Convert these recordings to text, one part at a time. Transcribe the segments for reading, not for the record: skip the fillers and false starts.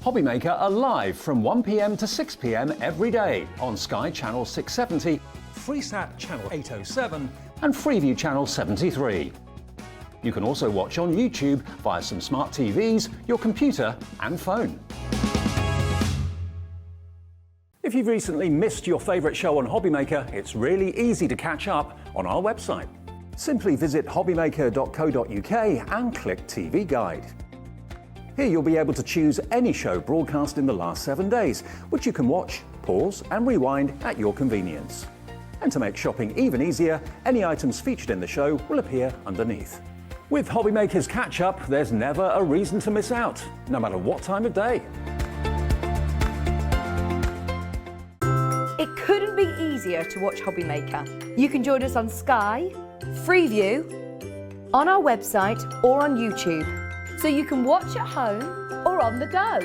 Hobby Maker are live from 1 p.m. to 6 p.m. every day on Sky Channel 670, Freesat Channel 807 and Freeview Channel 73. You can also watch on YouTube via some smart TVs, your computer and phone. If you've recently missed your favourite show on Hobby Maker, it's really easy to catch up on our website. Simply visit hobbymaker.co.uk and click TV Guide. Here you'll be able to choose any show broadcast in the last 7 days, which you can watch, pause and rewind at your convenience. And to make shopping even easier, any items featured in the show will appear underneath. With Hobby Maker's catch-up, there's never a reason to miss out, no matter what time of day. It couldn't be easier to watch Hobby Maker. You can join us on Sky, Freeview, on our website or on YouTube, so you can watch at home or on the go.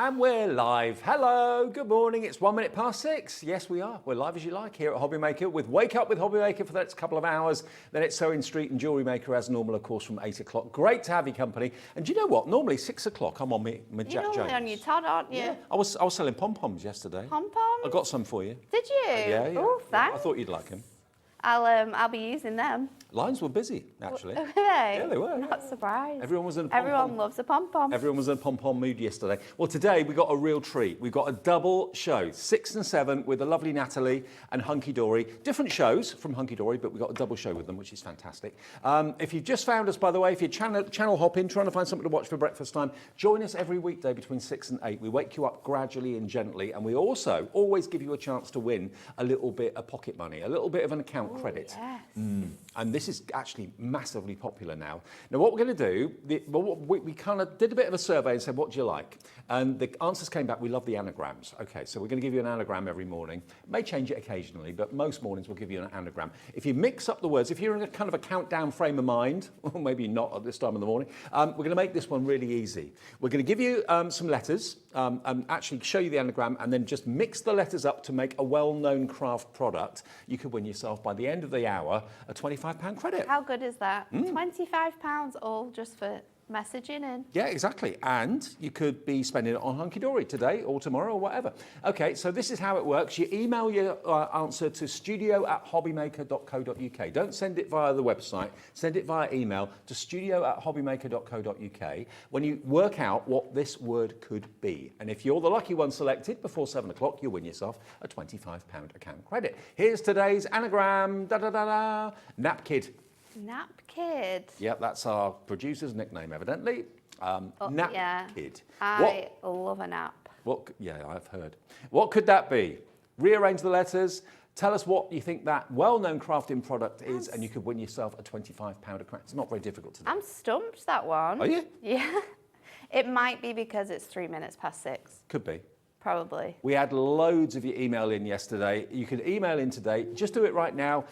And we're live. Hello, good morning. It's 1 minute past 6. Yes, we are. We're live as you like here at Hobby Maker with Wake Up with Hobby Maker for the next couple of hours. Then it's Sewing Street and Jewellery Maker as normal, of course, from 8 o'clock. Great to have your company. And do you know what? Normally 6 o'clock, I'm on my Jack Jones. You're normally on your Todd, aren't you? Yeah. I was selling pom-poms yesterday. Pom-poms? I got some for you. Did you? Yeah. Oh, thanks. I thought you'd like them. I'll be using them. Lines were busy, actually. Were they? Yeah, they were. Not surprised. Everyone was in a pom-pom. Everyone loves a pom-pom. Everyone was in a pom-pom mood yesterday. Well, today we got a real treat. We've got a double show, 6 and 7, with the lovely Natalie and Hunkydory. Different shows from Hunkydory, but we've got a double show with them, which is fantastic. If you've just found us, by the way, if you're channel hopping, trying to find something to watch for breakfast time, join us every weekday between 6 and 8. We wake you up gradually and gently, and we also always give you a chance to win a little bit of pocket money, a little bit of an account credit. Yes. And this is actually massively popular now. Now, what we're going to do, we kind of did a bit of a survey and said, what do you like? And the answers came back, we love the anagrams. Okay, so we're going to give you an anagram every morning. May change it occasionally, but most mornings we'll give you an anagram. If you mix up the words, if you're in a kind of a countdown frame of mind, or maybe not at this time in the morning, we're going to make this one really easy. We're going to give you some letters, and actually show you the anagram, and then just mix the letters up to make a well-known craft product. You could win yourself, by the end of the hour, a £25 credit. How good is that? £25 all just for messaging in. Yeah, exactly. And you could be spending it on Hunkydory today or tomorrow or whatever. Okay, so this is how it works. You email your answer to studio@hobbymaker.co.uk. Don't send it via the website. Send it via email to studio@hobbymaker.co.uk when you work out what this word could be. And if you're the lucky one selected before 7 o'clock, you'll win yourself a £25 account credit. Here's today's anagram. Da-da-da-da. Napkid. Napkid. Yep, that's our producer's nickname, evidently. Napkid. Yeah. I love a nap. Yeah, I've heard. What could that be? Rearrange the letters. Tell us what you think that well-known crafting product is, and you could win yourself a £25 account. It's not very difficult to do. I'm stumped, that one. Are you? Yeah. It might be because it's 3 minutes past 6. Could be. Probably. We had loads of your email in yesterday. You can email in today. Just do it right now.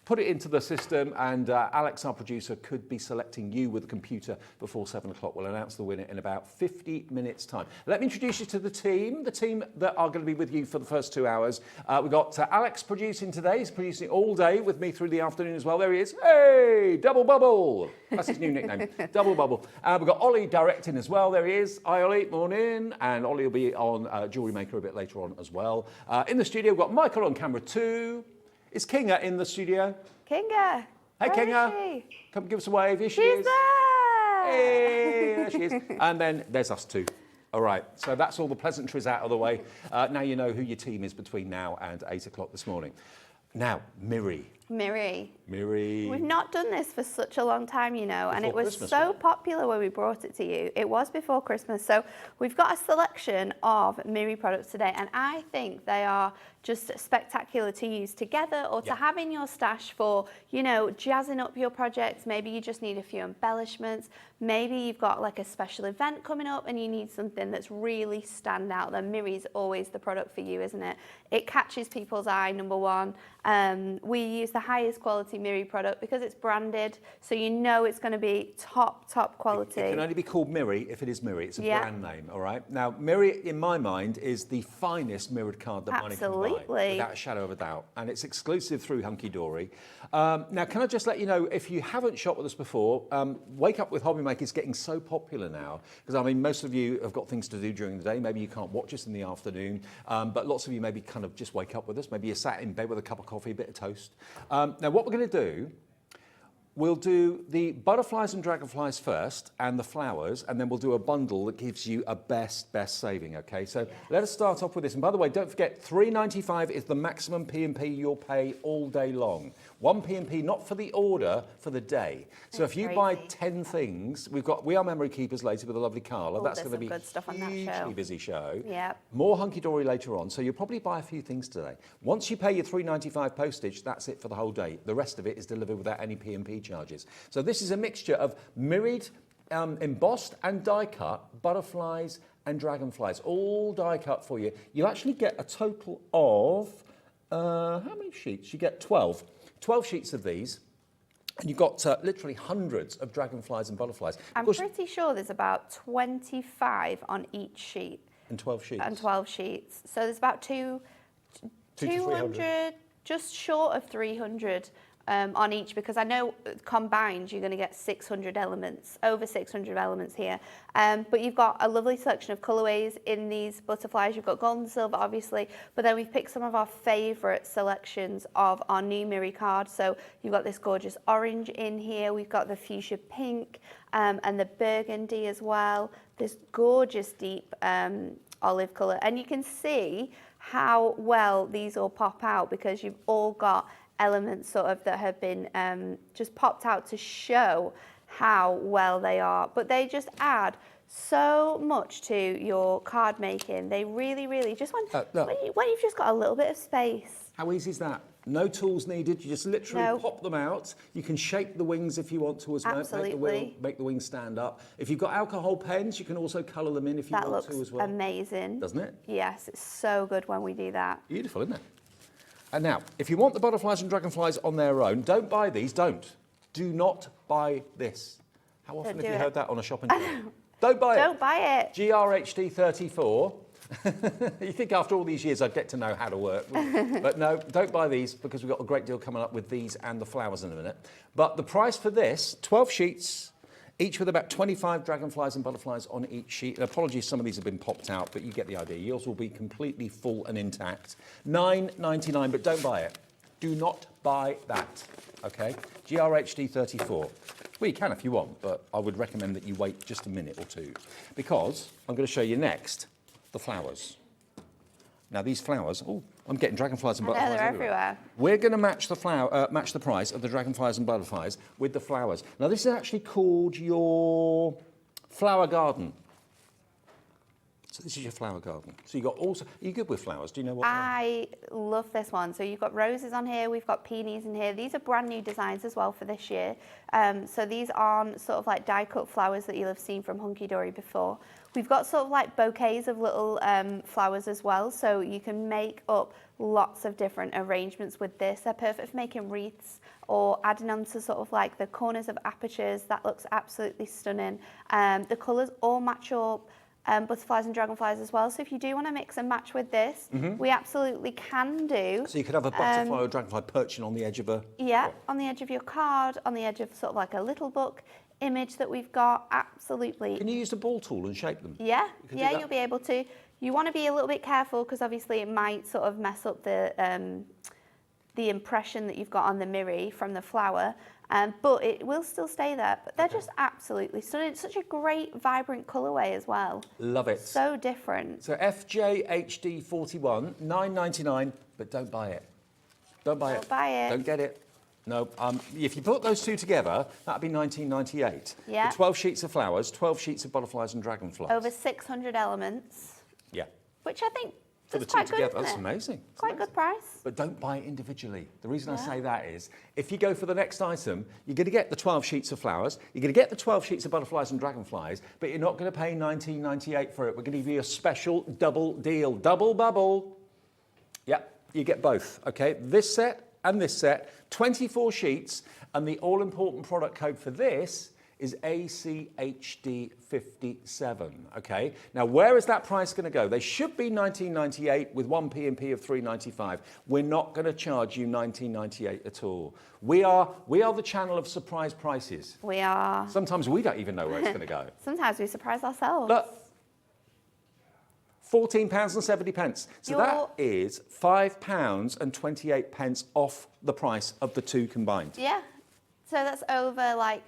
Put it into the system, and Alex, our producer, could be selecting you with a computer before 7 o'clock. We'll announce the winner in about 50 minutes' time. Let me introduce you to the team that are going to be with you for the first 2 hours. We've got Alex producing today. He's producing all day with me through the afternoon as well. There he is. Hey, Double Bubble. That's his new nickname, Double Bubble. We've got Ollie directing as well. There he is. Hi, Ollie. Morning. And Ollie will be on Jewellery Maker a bit later on as well. In the studio, we've got Michael on camera 2. Is Kinga in the studio? Kinga. Hey, Kinga. Come give us a wave. Here she is. She's there. Hey, there she is. And then there's us two. All right, so that's all the pleasantries out of the way. Now you know who your team is between now and 8 o'clock this morning. Now, Mirri. We've not done this for such a long time, you know, and it was Christmas, so popular when we brought it to you. It was before Christmas, so we've got a selection of Mirri products today, and I think they are just spectacular to use together or to have in your stash for, you know, jazzing up your projects. Maybe you just need a few embellishments. maybe you've got like a special event coming up and you need something that's really stand out, then Mirri's always the product for you, isn't it? It catches people's eye, number one. We use the highest quality Mirri product because it's branded, so you know it's going to be top quality. It can only be called Mirri if it is Mirri. It's a brand name, all right? Now, Mirri, in my mind, is the finest mirrored card that money can buy, without a shadow of a doubt. And it's exclusive through Hunkydory. Now, can I just let you know, if you haven't shopped with us before, Wake Up with Hobby Maker is getting so popular now, because I mean, most of you have got things to do during the day. Maybe you can't watch us in the afternoon, but lots of you maybe kind of just wake up with us. Maybe you're sat in bed with a cup of coffee, a bit of toast. Now, what we're going to do, we'll do the butterflies and dragonflies first and the flowers, and then we'll do a bundle that gives you a best saving, okay? So let us start off with this. And by the way, don't forget, $3.95 is the maximum P&P you'll pay all day long. One P&P, not for the order, for the day. So if you buy 10 things, we are memory keepers later with a lovely Carla. That's going to be a hugely busy show. Yeah. More Hunkydory later on. So you'll probably buy a few things today. Once you pay your $3.95 postage, that's it for the whole day. The rest of it is delivered without any P&P charges. So this is a mixture of mirrored, embossed and die cut butterflies and dragonflies, all die cut for you. You actually get a total of, how many sheets? You get 12 sheets of these. And you've got literally hundreds of dragonflies and butterflies. I'm pretty sure there's about 25 on each sheet. And 12 sheets. And 12 sheets. So there's about 200, just short of 300 on each, because I know combined you're going to get 600 elements, over 600 elements here. But you've got a lovely selection of colourways in these butterflies. You've got gold and silver, obviously, but then we've picked some of our favourite selections of our new Mirri card. So you've got this gorgeous orange in here. We've got the fuchsia pink and the burgundy as well. This gorgeous deep olive colour. And you can see how well these all pop out, because you've all got elements sort of that have been just popped out to show how well they are. But they just add so much to your card making. They really just, when you've just got a little bit of space. How easy is that? No tools needed. You just literally pop them out. You can shape the wings if you want to as well. Absolutely. Make the wings stand up. If you've got alcohol pens, you can also colour them in if you want to as well. That looks amazing. Doesn't it? Yes, it's so good when we do that. Beautiful, isn't it? And now, if you want the butterflies and dragonflies on their own, don't buy these. Don't. Do not buy this. How often have you heard that on a shopping trip? Don't buy it. Don't buy it. GRHD 34. You think after all these years I'd get to know how to work. But no, don't buy these, because we've got a great deal coming up with these and the flowers in a minute. But the price for this, 12 sheets, each with about 25 dragonflies and butterflies on each sheet. And apologies, some of these have been popped out, but you get the idea. Yours will be completely full and intact. $9.99, but don't buy it. Do not buy that, okay? GRHD 34. Well, you can if you want, but I would recommend that you wait just a minute or two, because I'm going to show you next the flowers. Now these flowers, I'm getting dragonflies and butterflies they're everywhere. We're going to match the match the price of the dragonflies and butterflies with the flowers. Now this is actually called your flower garden. So this is your flower garden. So you got also, are you good with flowers? Do you know what? I love this one. So you've got roses on here, we've got peonies in here. These are brand new designs as well for this year. So these aren't sort of like die cut flowers that you'll have seen from Hunkydory before. We've got sort of like bouquets of little flowers as well, so you can make up lots of different arrangements with this. They're perfect for making wreaths or adding on to sort of like the corners of apertures. That looks absolutely stunning. The colours all match up. Butterflies and dragonflies as well. So if you do want to mix and match with this, we absolutely can do. So you could have a butterfly or dragonfly perching on the edge of a... Yeah, on the edge of your card, on the edge of sort of like a little book image that we've got, absolutely. Can you use the ball tool and shape them? Yeah, you'll be able to. You want to be a little bit careful, because obviously it might sort of mess up the impression that you've got on the Mirri from the flower. But it will still stay there. But they're just absolutely stunning. It's such a great, vibrant colourway as well. Love it. So different. So FJHD 41, $9.99, but don't buy it. Don't buy it. Don't buy it. Don't get it. No. If you put those two together, that'd be $19.98. Yeah. With 12 sheets of flowers, 12 sheets of butterflies and dragonflies. Over 600 elements. Yeah. Which I think for the That's two quite good, together. isn't That's it? amazing. It's Quite amazing. good price. But don't buy it individually. The reason I say that is, if you go for the next item, you're going to get the 12 sheets of flowers, you're going to get the 12 sheets of butterflies and dragonflies, but you're not going to pay $19.98 for it. We're going to give you a special double deal, double bubble. Yep, you get both, okay? This set and this set, 24 sheets, and the all-important product code for this is ACHD57, okay? Now, where is that price going to go? They should be $19.98 with one P&P of $3.95. We're not going to charge you $19.98 at all. We are the channel of surprise prices. We are. Sometimes we don't even know where it's going to go. Sometimes we surprise ourselves. Look, £14.70. So that is £5.28 off the price of the two combined. Yeah. So that's over, like,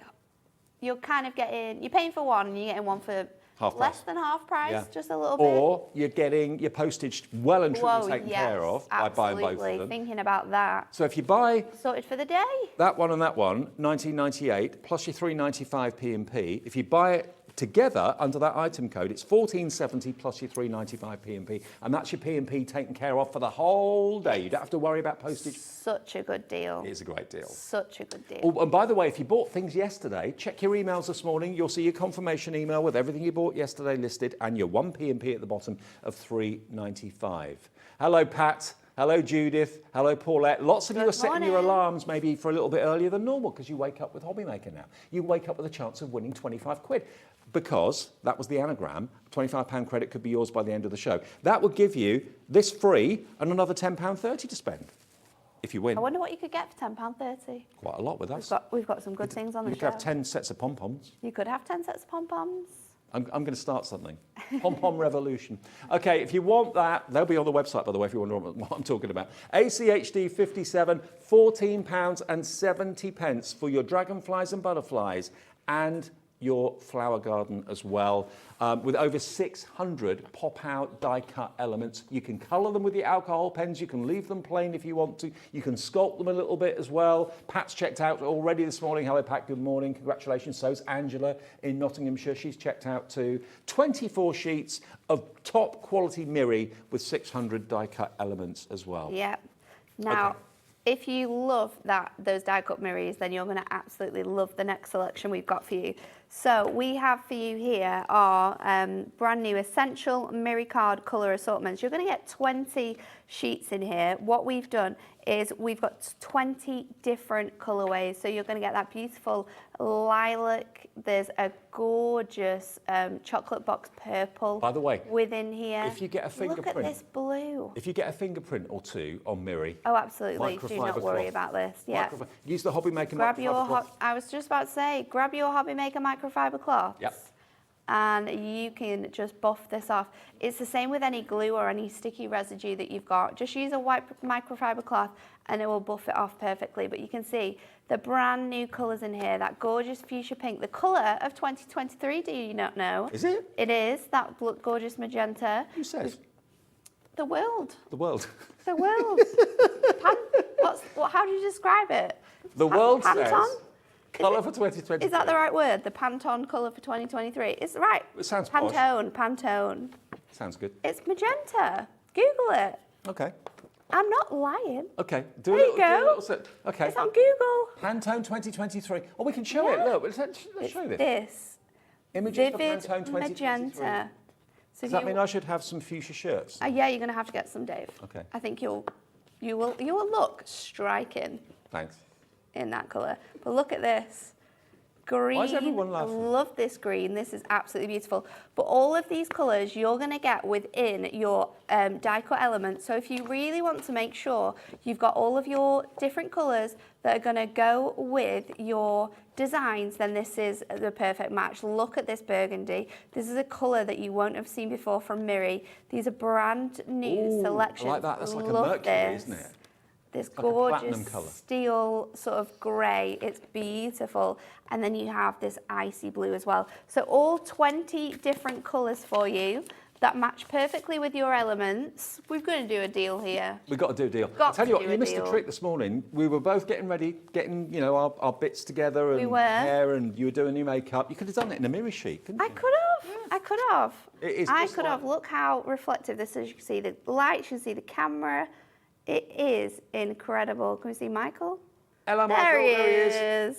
you're kind of getting, you're paying for one and you're getting one for Half less price. than half price, Yeah. just a little bit. Or you're getting your postage well and truly taken care of by buying both of absolutely. them. Thinking about that. So if you buy Sorted for the day. that one and that one, $19.98 plus your $3.95 P&P. If you buy it together under that item code, it's $14.70 plus your $3.95 P&P, and that's your P&P taken care of for the whole day. You don't have to worry about postage. Such a good deal. It is a great deal. Such a good deal. Oh, and by the way, if you bought things yesterday, check your emails this morning. You'll see your confirmation email with everything you bought yesterday listed and your one P&P at the bottom of $3.95. Hello, Pat. Hello, Judith. Hello, Paulette. Lots of you are setting your alarms maybe for a little bit earlier than normal because you wake up with Hobbymaker now. You wake up with a chance of winning 25 quid because that was the anagram. £25 credit could be yours by the end of the show. That would give you this free and another £10.30 to spend if you win. I wonder what you could get for £10.30. Quite a lot with us. We've got some good things on the You show. could have 10 sets of pom-poms. You could have 10 sets of pom-poms. I'm going to start something. Pom-pom revolution. Okay, if you want that, they'll be on the website, by the way, if you wonder what I'm talking about. ACHD 57, £14.70 for your dragonflies and butterflies and your flower garden as well, with over 600 pop-out die-cut elements. You can colour them with your alcohol pens. You can leave them plain if you want to. You can sculpt them a little bit as well. Pat's checked out already this morning. Hello, Pat. Good morning. Congratulations. So's Angela in Nottinghamshire. She's checked out too. 24 sheets of top-quality Mirri with 600 die-cut elements as well. Yeah. Now, Okay. if you love those die-cut Mirris, then you're going to absolutely love the next selection we've got for you. So we have for you here our brand new Essential Mirri Card colour assortments. You're going to get 20 sheets in here. What we've done is we've got 20 different colourways. So you're going to get that beautiful lilac. There's a gorgeous chocolate box purple. By the way, within here. if you get a fingerprint, look at this blue. If you get a fingerprint or two on Mirri, Oh, absolutely. Do not microfiber worry cloth. about this. Yeah. Use the Hobbymaker Grab your microfiber cloth. I was just about to say, grab your Hobbymaker microfiber cloths. Yep. And you can just buff this off. It's the same with any glue or any sticky residue that you've got. Just use a white microfiber cloth and it will buff it off perfectly. But you can see the brand new colours in here, that gorgeous fuchsia pink, the colour of 2023, do you not know? Is it? It is, that gorgeous magenta. Who says? The world. The world. The world. How do you describe it? The world Pantone? says colour for 2023. Is that the right word? The Pantone colour for 2023? It's right. It sounds posh. Pantone. Sounds good. It's magenta. Google it. Okay. I'm not lying. Okay. There you go. Do a little set. Okay. It's on Google. Pantone 2023. Oh, we can show Yeah. it. Look, let's show this. This. Images for Vivid Pantone 2023. magenta. So Does that mean I should have some fuchsia shirts? Yeah, you're going to have to get some, Dave. Okay. I think you will look striking Thanks. in that colour. But look at this. Green. Why is everyone laughing? I love this green. This is absolutely beautiful. But all of these colours you're going to get within your die-cut elements. So if you really want to make sure you've got all of your different colours that are going to go with your designs, then this is the perfect match. Look at this burgundy. This is a colour that you won't have seen before from Mirri. These are brand new selections. I like that. That's like a Love Mercury, this. isn't it? This Like a platinum gorgeous colour. steel sort of grey. It's beautiful. And then you have this icy blue as well. So all 20 different colours for you that match perfectly with your elements. We've got to do a deal here. We've got to do a deal. Got I'll tell to you what, do you a missed a deal. trick this morning. We were both getting ready, getting, you know, our bits together and We were. hair, and you were doing your makeup. You could have done it in a mirror sheet, couldn't you? I could have. I could have. It is I just could have. like- Look how reflective this is. You can see the lights, you can see the camera. It is incredible. Can we see Michael? Hello, Michael. There he There is.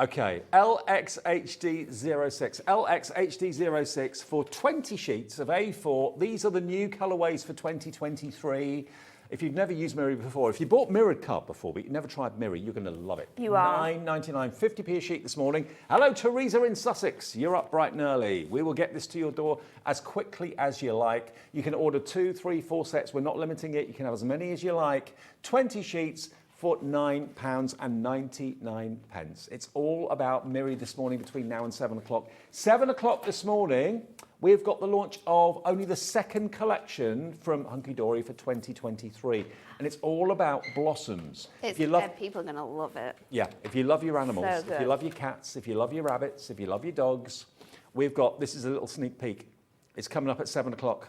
Okay, LXHD06. LXHD06 for 20 sheets of A4. These are the new colourways for 2023. If you've never used Mirri before, if you bought Mirri Card before, but you've never tried Mirri, you're going to love it. You are. £9.99, 50p a sheet this morning. Hello, Teresa in Sussex. You're up bright and early. We will get this to your door as quickly as you like. You can order 2, 3, 4 sets. We're not limiting it. You can have as many as you like. 20 sheets for £9.99. It's all about Mirri this morning between now and 7 o'clock. 7 o'clock this morning, we've got the launch of only the second collection from Hunkydory for 2023. And it's all about blossoms. It's, If you love, people are going to love it. yeah, if you love your animals, So if good. you love your cats, if you love your rabbits, if you love your dogs, we've got, this is a little sneak peek. It's coming up at 7 o'clock.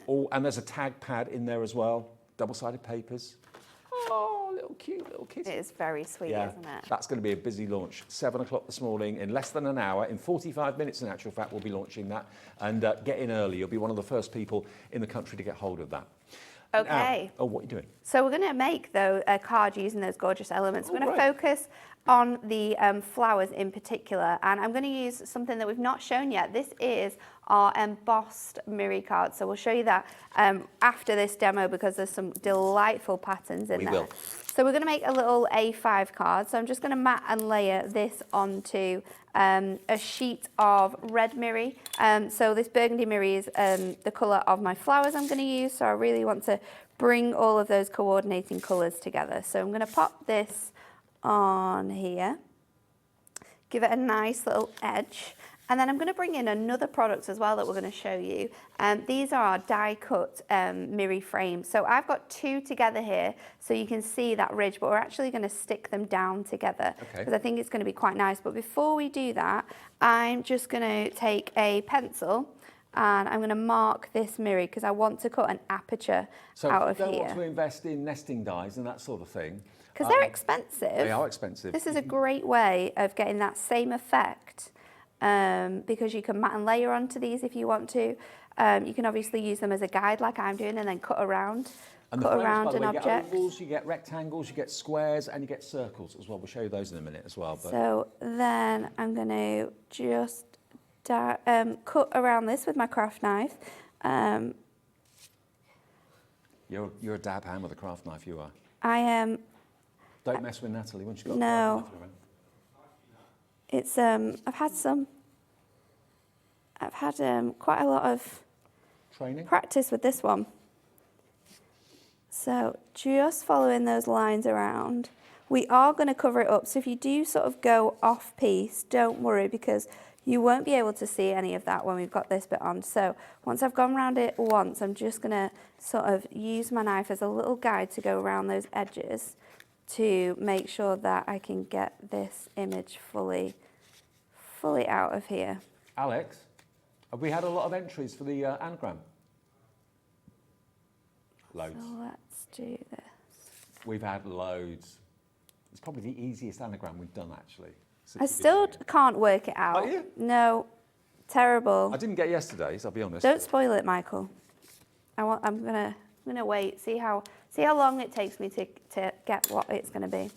Oh, and there's a tag pad in there as well. Double-sided papers. Oh, little cute little kitty. It is very sweet, isn't it? That's going to be a busy launch. 7 o'clock this morning, in less than an hour, in 45 minutes in actual fact, we'll be launching that. And get in early. You'll be one of the first people in the country to get hold of that. Okay. Now, what are you doing? So we're going to make a card using those gorgeous elements. We're going to right. focus on the flowers in particular, and I'm going to use something that we've not shown yet. This is our embossed Mirri card, so we'll show you that after this demo because there's some delightful patterns in We there. will. So we're going to make a little A5 card. So I'm just going to mat and layer this onto a sheet of red Mirri. So this burgundy Mirri is the colour of my flowers I'm going to use. So I really want to bring all of those coordinating colours together. So I'm going to pop this on here, give it a nice little edge. And then I'm going to bring in another product as well that we're going to show you. These are our die-cut Mirri frames. So I've got 2 together here, so you can see that ridge, but we're actually going to stick them down together because I think it's going to be quite nice. But before we do that, I'm just going to take a pencil and I'm going to mark this Mirri because I want to cut an aperture out of So if you here. don't want to invest in nesting dies and that sort of thing. Because they're expensive. They are expensive. This is a great way of getting that same effect because you can mat and layer onto these if you want to. You can obviously use them as a guide like I'm doing and then cut around, And cut the frames, around by the an way, you get object. ovals, you get rectangles, you get squares, and you get circles as well. We'll show you those in a minute as well. But So then I'm going to just cut around this with my craft knife. you're a dab hand with a craft knife, you are. I am, Don't mess with Natalie when she's got No. a craft knife around. it's, I've had quite a lot of Training? practice with this one. So just following those lines around. We are going to cover it up. So if you do sort of go off piece, don't worry because you won't be able to see any of that when we've got this bit on. So once I've gone around it once, I'm just going to sort of use my knife as a little guide to go around those edges to make sure that I can get this image fully out of here. Alex, have we had a lot of entries for the anagram? Loads. So let's do this. We've had loads. It's probably the easiest anagram we've done, actually. since I the still beginning. can't work it out. you? No, terrible. I didn't get yesterday's, I'll be honest. Don't spoil it, Michael. I'm gonna wait. See how long it takes me to get what it's gonna be.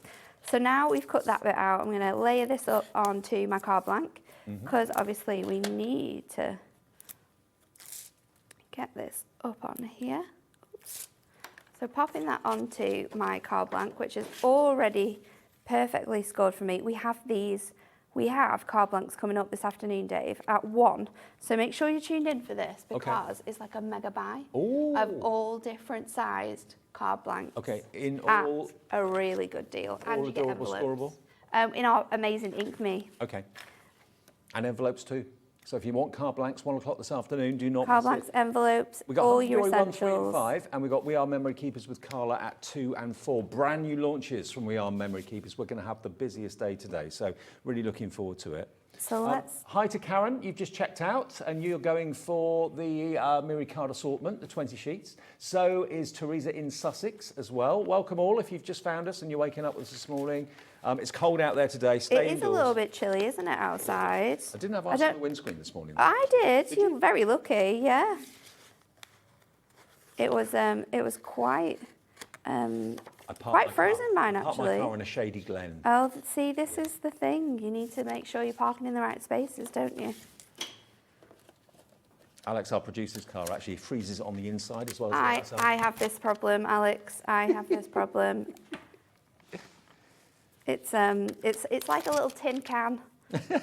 So now we've cut that bit out. I'm gonna layer this up onto my card blank because obviously we need to get this up on here. Oops. So popping that onto my card blank, which is already perfectly scored for me. We have card blanks coming up this afternoon, Dave, at 1. So make sure you're tuned in for this because it's like a mega buy of all different sized card blanks. Okay, in At all, a really good deal. all And you get adorable, envelopes. scoreable? In our amazing Ink Me. Okay. And envelopes too. So if you want card blanks, 1 o'clock this afternoon, do not Card miss blanks, it. envelopes, We got all your Hunkydory 1, 3 and essentials. 5, and we got We Are Memory Keepers with Carla at 2 and 4. Brand new launches from We Are Memory Keepers. We're going to have the busiest day today, so really looking forward to it. So let's... Hi to Karen, you've just checked out and you're going for the Mirri Card assortment, the 20 sheets. So is Teresa in Sussex as well. Welcome all if you've just found us and you're waking up with us this morning. It's cold out there today, stay It is indoors. a little bit chilly, isn't it, outside? I didn't have ice on the windscreen this morning. I did. You're very lucky, yeah. It was quite frozen mine, I parked my actually. car in a shady glen. Oh, see, this is the thing. You need to make sure you're parking in the right spaces, don't you? Alex, our producer's car, actually freezes on the inside as well as the outside. I have this problem, Alex. I have this problem. It's like a little tin can.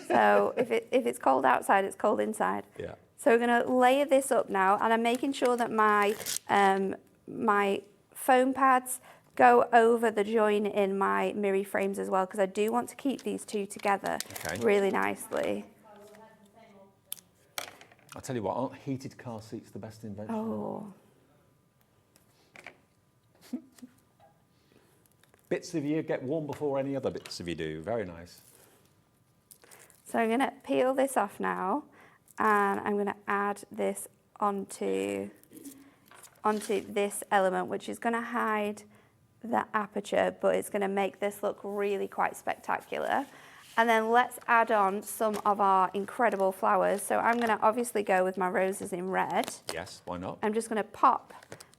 So if it's cold outside, it's cold inside. Yeah. So we're going to layer this up now, and I'm making sure that my my foam pads go over the join in my Mirri frames as well, because I do want to keep these two together really nicely. I'll tell you what, aren't heated car seats the best invention? Oh. Bits of you get warm before any other bits of you do. Very nice. So I'm going to peel this off now, and I'm going to add this onto this element, which is going to hide the aperture, but it's going to make this look really quite spectacular. And then let's add on some of our incredible flowers. So I'm going to obviously go with my roses in red. Yes, why not? I'm just going to pop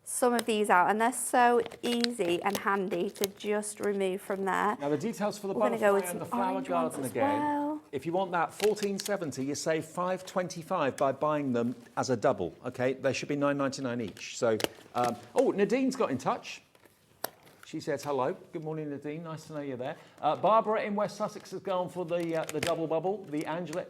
some of these out, and they're so easy and handy to just remove from there. Now the details for the We're gonna go butterfly with and the some flower orange garden ones as again. well. If you want that $14.70, you save $5.25 by buying them as a double. Okay, they should be $9.99 each. So, oh, Nadine's got in touch. She says hello. Good morning, Nadine. Nice to know you're there. Barbara in West Sussex has gone for the double bubble. The Angela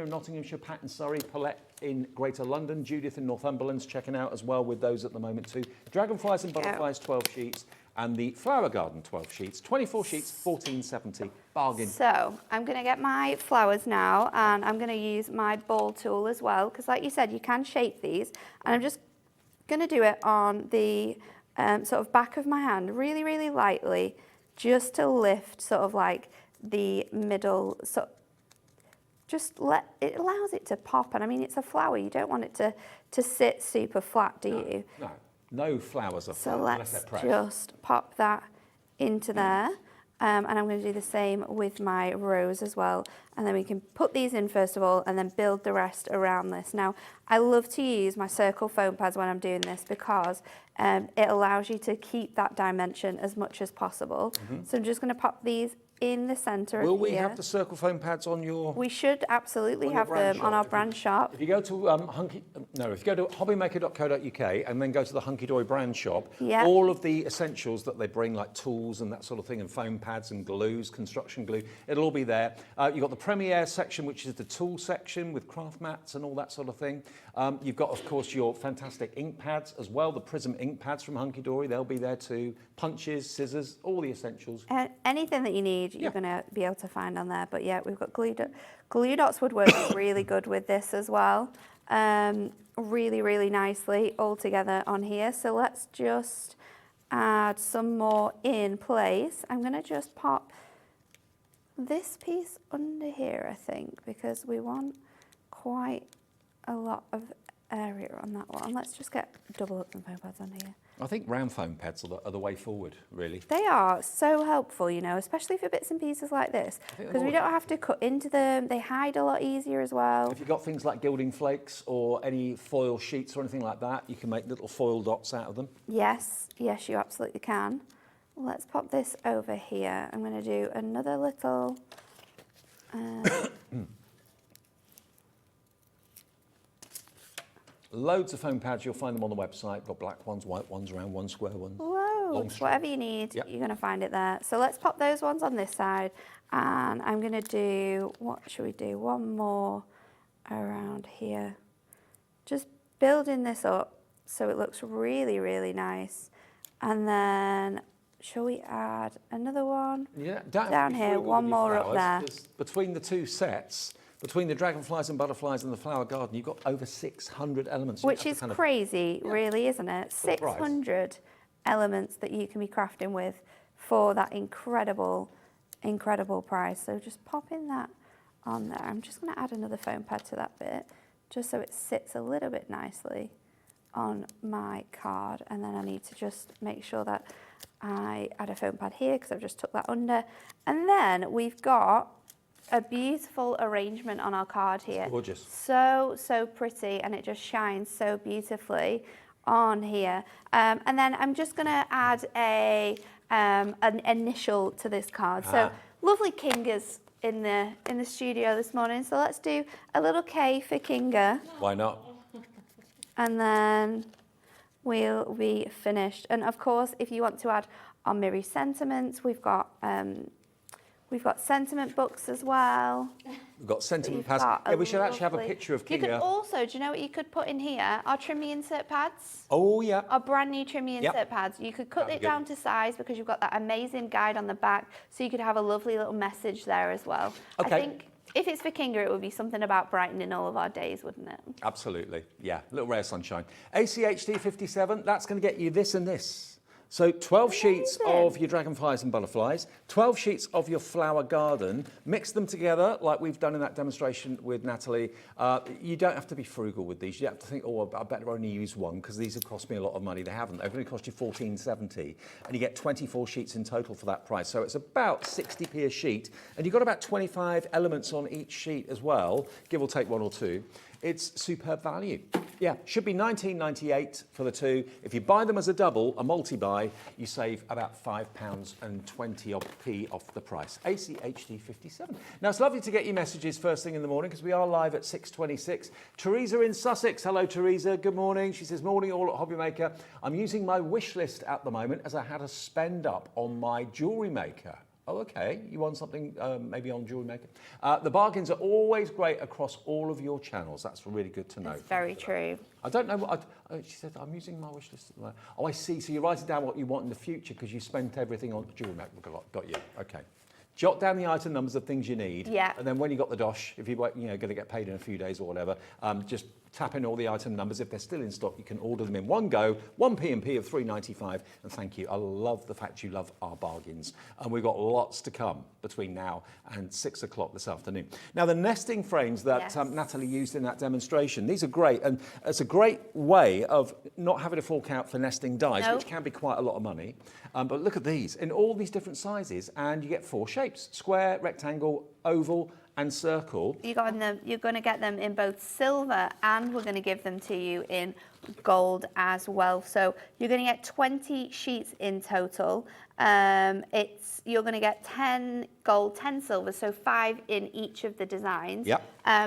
in Nottinghamshire, Pat in Surrey, Paulette in Greater London, Judith in Northumberland's checking out as well with those at the moment too. Dragonflies and butterflies, 12 sheets, and the flower garden, 12 sheets, 24 sheets, $14.70. Bargain. So I'm going to get my flowers now, and I'm going to use my ball tool as well, because like you said, you can shape these, and I'm just going to do it on the sort of back of my hand, really, really lightly, just to lift sort of like the middle, so just it allows it to pop. And I mean, it's a flower, you don't want it to sit super flat, do you? No flowers are flat. So let's just pop that into there. And I'm going to do the same with my rose as well. And then we can put these in first of all and then build the rest around this. Now, I love to use my circle foam pads when I'm doing this because it allows you to keep that dimension as much as possible. So I'm just going to pop these in the centre of here. Will we have the circle foam pads on your... We should absolutely have them on our brand shop. If you go to if you go to hobbymaker.co.uk and then go to the Hunkydory brand shop, all of the essentials that they bring, like tools and that sort of thing, and foam pads and glues, construction glue, it'll all be there. You've got the Premiere section, which is the tool section with craft mats and all that sort of thing. You've got, of course, your fantastic ink pads as well, the Prism ink pads from Hunkydory, they'll be there too. Punches, scissors, all the essentials. Anything that you need, you're going to be able to find on there. But yeah, we've got glue dots. Glue dots would work really good with this as well. Really, really nicely all together on here. So let's just add some more in place. I'm going to just pop this piece under here, I think, because we want quite a lot of area on that one. Let's just get double up some foam pads on here. I think round foam pads are the way forward, really. They are so helpful, you know, especially for bits and pieces like this, because we don't have to cut into them. They hide a lot easier as well. If you've got things like gilding flakes or any foil sheets or anything like that, you can make little foil dots out of them. Yes, yes, you absolutely can. Let's pop this over here. I'm going to do another little... Loads of foam pads, you'll find them on the website. Got black ones, white ones, round ones, square ones. Loads, whatever you need, you're going to find it there. So let's pop those ones on this side, and I'm going to do, what should we do? One more around here. Just building this up so it looks really, really nice. And then, shall we add another one? Yeah, down here, one more up there. Between the two sets, between the dragonflies and butterflies and the flower garden, you've got over 600 elements. Which is crazy, really, isn't it? 600 elements that you can be crafting with for that incredible, incredible price. So just pop in that on there. I'm just going to add another foam pad to that bit, just so it sits a little bit nicely on my card. And then I need to just make sure that I add a foam pad here because I've just took that under. And then we've got a beautiful arrangement on our card here. It's gorgeous. So pretty, and it just shines so beautifully on here. And then I'm just going to add an initial to this card. So lovely Kinga's in the studio this morning. So let's do a little K for Kinga. Why not? And then we'll be finished. And of course, if you want to add our Mirri sentiments, we've got sentiment books as well. We've got sentiment pads. got Yeah, a we should actually have a lovely- picture of You could Kinga. also, do you know what you could put in here? Our trimmy insert pads. Oh, yeah. Our brand new trimmy Yep. insert pads. You could cut That'd it be good. down to size because you've got that amazing guide on the back, so you could have a lovely little message there as well. Okay. I think if it's for Kinga, it would be something about brightening all of our days, wouldn't it? Absolutely, yeah. Little ray of sunshine. ACHD 57, that's going to get you this and this. So 12 sheets of your dragonflies and butterflies, 12 sheets of your flower garden, mix them together like we've done in that demonstration with Natalie. You don't have to be frugal with these. You have to think, oh, I better only use one because these have cost me a lot of money. They haven't. They're going to cost you $14.70 and you get 24 sheets in total for that price. So it's about 60p a sheet and you've got about 25 elements on each sheet as well, give or take one or two. It's superb value. Yeah, should be $19.98 for the two. If you buy them as a double, a multi-buy, you save about £5.20 off the price. ACHD 57. Now, it's lovely to get your messages first thing in the morning because we are live at 6:26. Teresa in Sussex. Hello, Teresa. Good morning. She says, morning all at Hobby Maker. I'm using my wish list at the moment as I had a spend up on my jewellery maker. Oh, okay. You want something maybe on Jewelry Maker? The bargains are always great across all of your channels. That's really good to know. It's very true. I don't know what she said. I'm using my wish list at the moment. Oh, I see. So you're writing down what you want in the future because you spent everything on Jewelry Maker. Got you. Okay. Jot down the item numbers of things you need. Yeah. And then when you got the dosh, if you're going to get paid in a few days or whatever, just tap in all the item numbers. If they're still in stock, you can order them in one go. One P&P of $3.95. And thank you. I love the fact you love our bargains. And we've got lots to come between now and 6 o'clock this afternoon. Now, the nesting frames that Yes. Natalie used in that demonstration, these are great. And it's a great way of not having to fork out for nesting dies, No. which can be quite a lot of money. But look at these in all these different sizes. And you get 4 shapes: square, rectangle, oval, and circle. You're going to get them in both silver, and we're going to give them to you in gold as well. So you're going to get 20 sheets in total. You're going to get 10 gold, 10 silver, so 5 in each of the designs. Yep.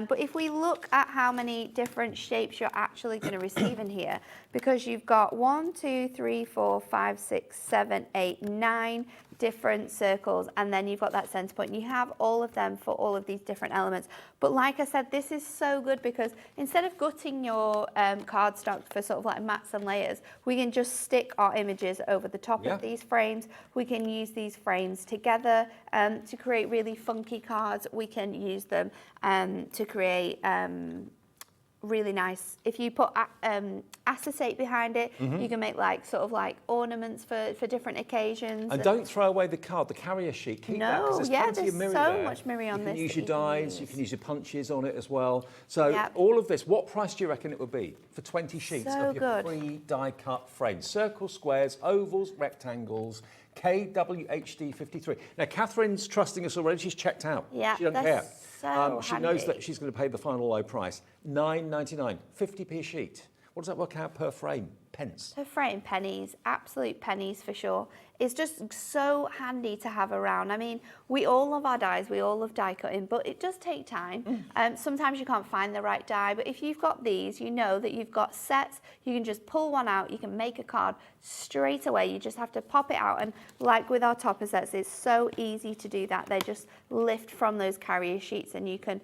But if we look at how many different shapes you're actually going to receive in here, because you've got 1, 2, 3, 4, 5, 6, 7, 8, 9 different circles, and then you've got that center point. You have all of them for all of these different elements. But like I said, this is so good because instead of gutting your cardstock for sort of like mats and layers, we can just stick our images over the top of these frames. We can use these frames together to create really funky cards. We can use them to create really nice. If you put acetate behind it, you can make like sort of like ornaments for different occasions. And don't throw away the card, the carrier sheet. Keep that because there's plenty of there's Mirri so there. much Mirri on You this. can use that your dies, you can use your punches on it as well. So Yep. all of this, what price do you reckon it would be for 20 sheets So of your good. pre-die cut frames? Circles, squares, ovals, rectangles, KWHD 53. Now, Catherine's trusting us already. She's checked out. Yeah, she doesn't that's care. so She knows handy. that she's going to pay the final low price. $9.99, 50p a sheet. What does that work out per frame? Pence. Per frame, pennies, absolute pennies for sure. It's just so handy to have around. I mean, we all love our dies, we all love die cutting, but it does take time. Sometimes you can't find the right die, but if you've got these, you know that you've got sets, you can just pull one out, you can make a card straight away. You just have to pop it out, and like with our topper sets, it's so easy to do that. They just lift from those carrier sheets and you can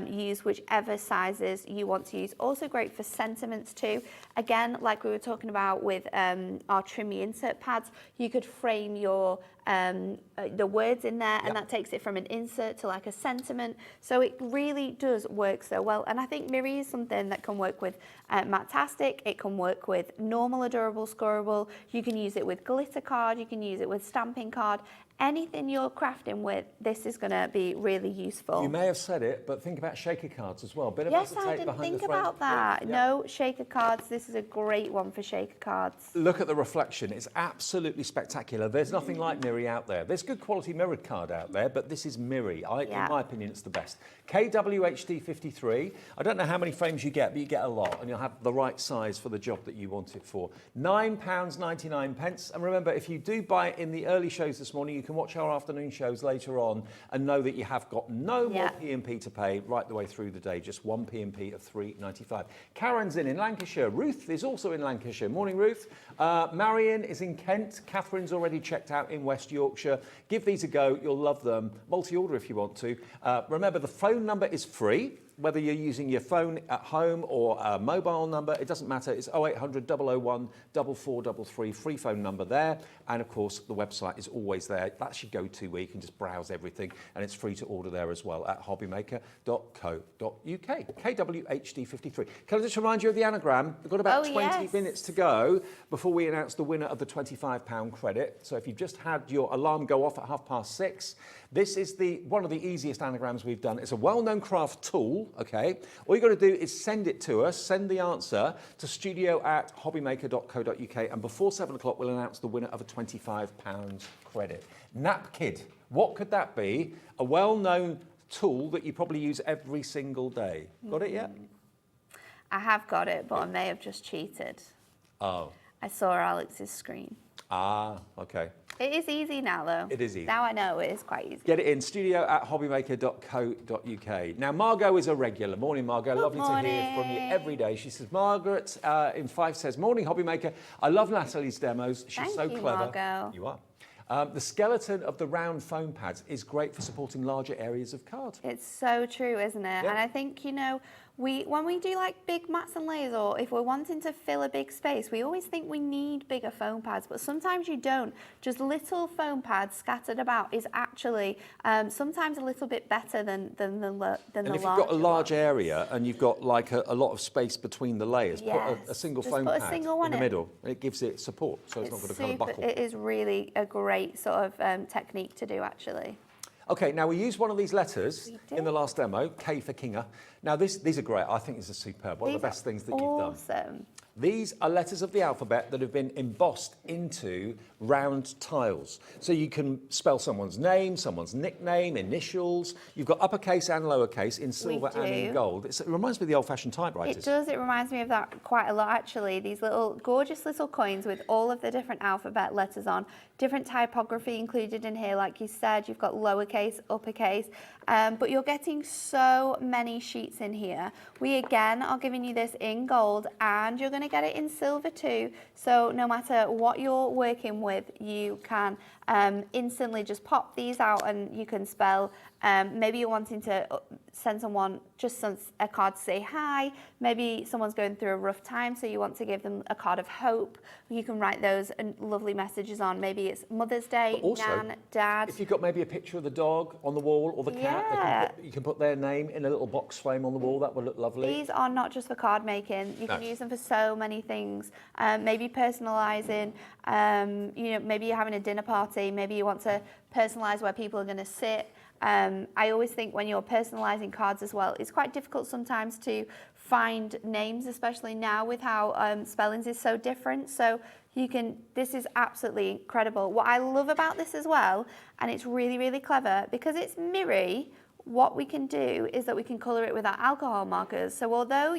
use whichever sizes you want to use. Also great for sentiments too. Again, like we were talking about with our trimmy insert pads, you could frame your the words in there, and that takes it from an insert to like a sentiment. So it really does work so well. And I think Mirri is something that can work with Matastic, it can work with normal adorable scoreable, you can use it with glitter card, you can use it with stamping card, anything you're crafting with, this is going to be really useful. You may have said it, but think about shaker cards as well. Bit of Yes, acetate I didn't behind think the frame. about that. Yeah. No, shaker cards. This is a great one for shaker cards. Look at the reflection. It's absolutely spectacular. There's nothing like Mirri out there. There's good quality mirrored card out there, but this is Mirri. In my opinion, it's the best. KWHD53. I don't know how many frames you get, but you get a lot, and you'll have the right size for the job that you want it for. £9.99. And remember, if you do buy it in the early shows this morning, you can watch our afternoon shows later on and know that you have got no more P&P to pay right the way through the day, just one P&P of £3.95. Karen's in Lancashire. Ruth is also in Lancashire. Morning, Ruth. Marion is in Kent. Catherine's already checked out in West Yorkshire. Give these a go. You'll love them. Multi-order if you want to. Remember, the phone number is free. Whether you're using your phone at home or a mobile number, it doesn't matter. It's 0800 001 4433, free phone number there. And of course, the website is always there. That's your go-to where you can just browse everything. And it's free to order there as well at hobbymaker.co.uk. KWHD53. Can I just remind you of the anagram? We've got about 20 minutes to go before we announce the winner of the £25 credit. So if you've just had your alarm go off at 6:30, this is one of the easiest anagrams we've done. It's a well-known craft tool, okay? All you've got to do is send it to us, send the answer to studio@hobbymaker.co.uk, and before 7 o'clock, we'll announce the winner of a £25 credit. Napkid, what could that be? A well-known tool that you probably use every single day. Got it yet? I have got it, but I may have just cheated. Oh. I saw Alex's screen. Ah, okay. It is easy now, though. It is easy. Now I know it is quite easy. Get it in, studio@hobbymaker.co.uk. Now, Margot is a regular. Morning, Margot. Lovely to hear from you every day. She says, Margaret in Fife says, morning, Hobbymaker. I love Natalie's demos. She's so clever. Margot. You are. The skeleton of the round foam pads is great for supporting larger areas of card. It's so true, isn't it? Yeah. And I think, when we do like big mats and layers, or if we're wanting to fill a big space, we always think we need bigger foam pads, but sometimes you don't. Just little foam pads scattered about is actually sometimes a little bit better than the larger. And if you've got a large area and you've got like a lot of space between the layers, put a single foam pad in the middle. It gives it support, so it's not going to kind of buckle. It is really a great sort of technique to do, actually. Okay, now we used one of these letters in the last demo, K for Kinga. Now these are great. I think this is superb. One of the best things that you've done. Awesome. These are letters of the alphabet that have been embossed into round tiles. So you can spell someone's name, someone's nickname, initials. You've got uppercase and lowercase in silver and in gold. It reminds me of the old-fashioned typewriters. It does. It reminds me of that quite a lot, actually. These little gorgeous little coins with all of the different alphabet letters on. Different typography included in here. Like you said, you've got lowercase, uppercase. But you're getting so many sheets in here. We, again, are giving you this in gold, and you're going to get it in silver too. So no matter what you're working with, you can instantly just pop these out and you can spell. Maybe you're wanting to send someone just a card to say hi. Maybe someone's going through a rough time, so you want to give them a card of hope. You can write those lovely messages on. Maybe it's Mother's Day, also, Nan, Dad. If you've got maybe a picture of the dog on the wall or the cat, you can put their name in a little box frame on the wall. That would look lovely. These are not just for card making. You can use them for so many things. Maybe personalising. Maybe you're having a dinner party. Maybe you want to personalise where people are going to sit. I always think when you're personalising cards as well, it's quite difficult sometimes to find names, especially now with how spellings is so different. So this is absolutely incredible. What I love about this as well, and it's really, really clever, because it's Mirri, what we can do is that we can colour it with our alcohol markers. So although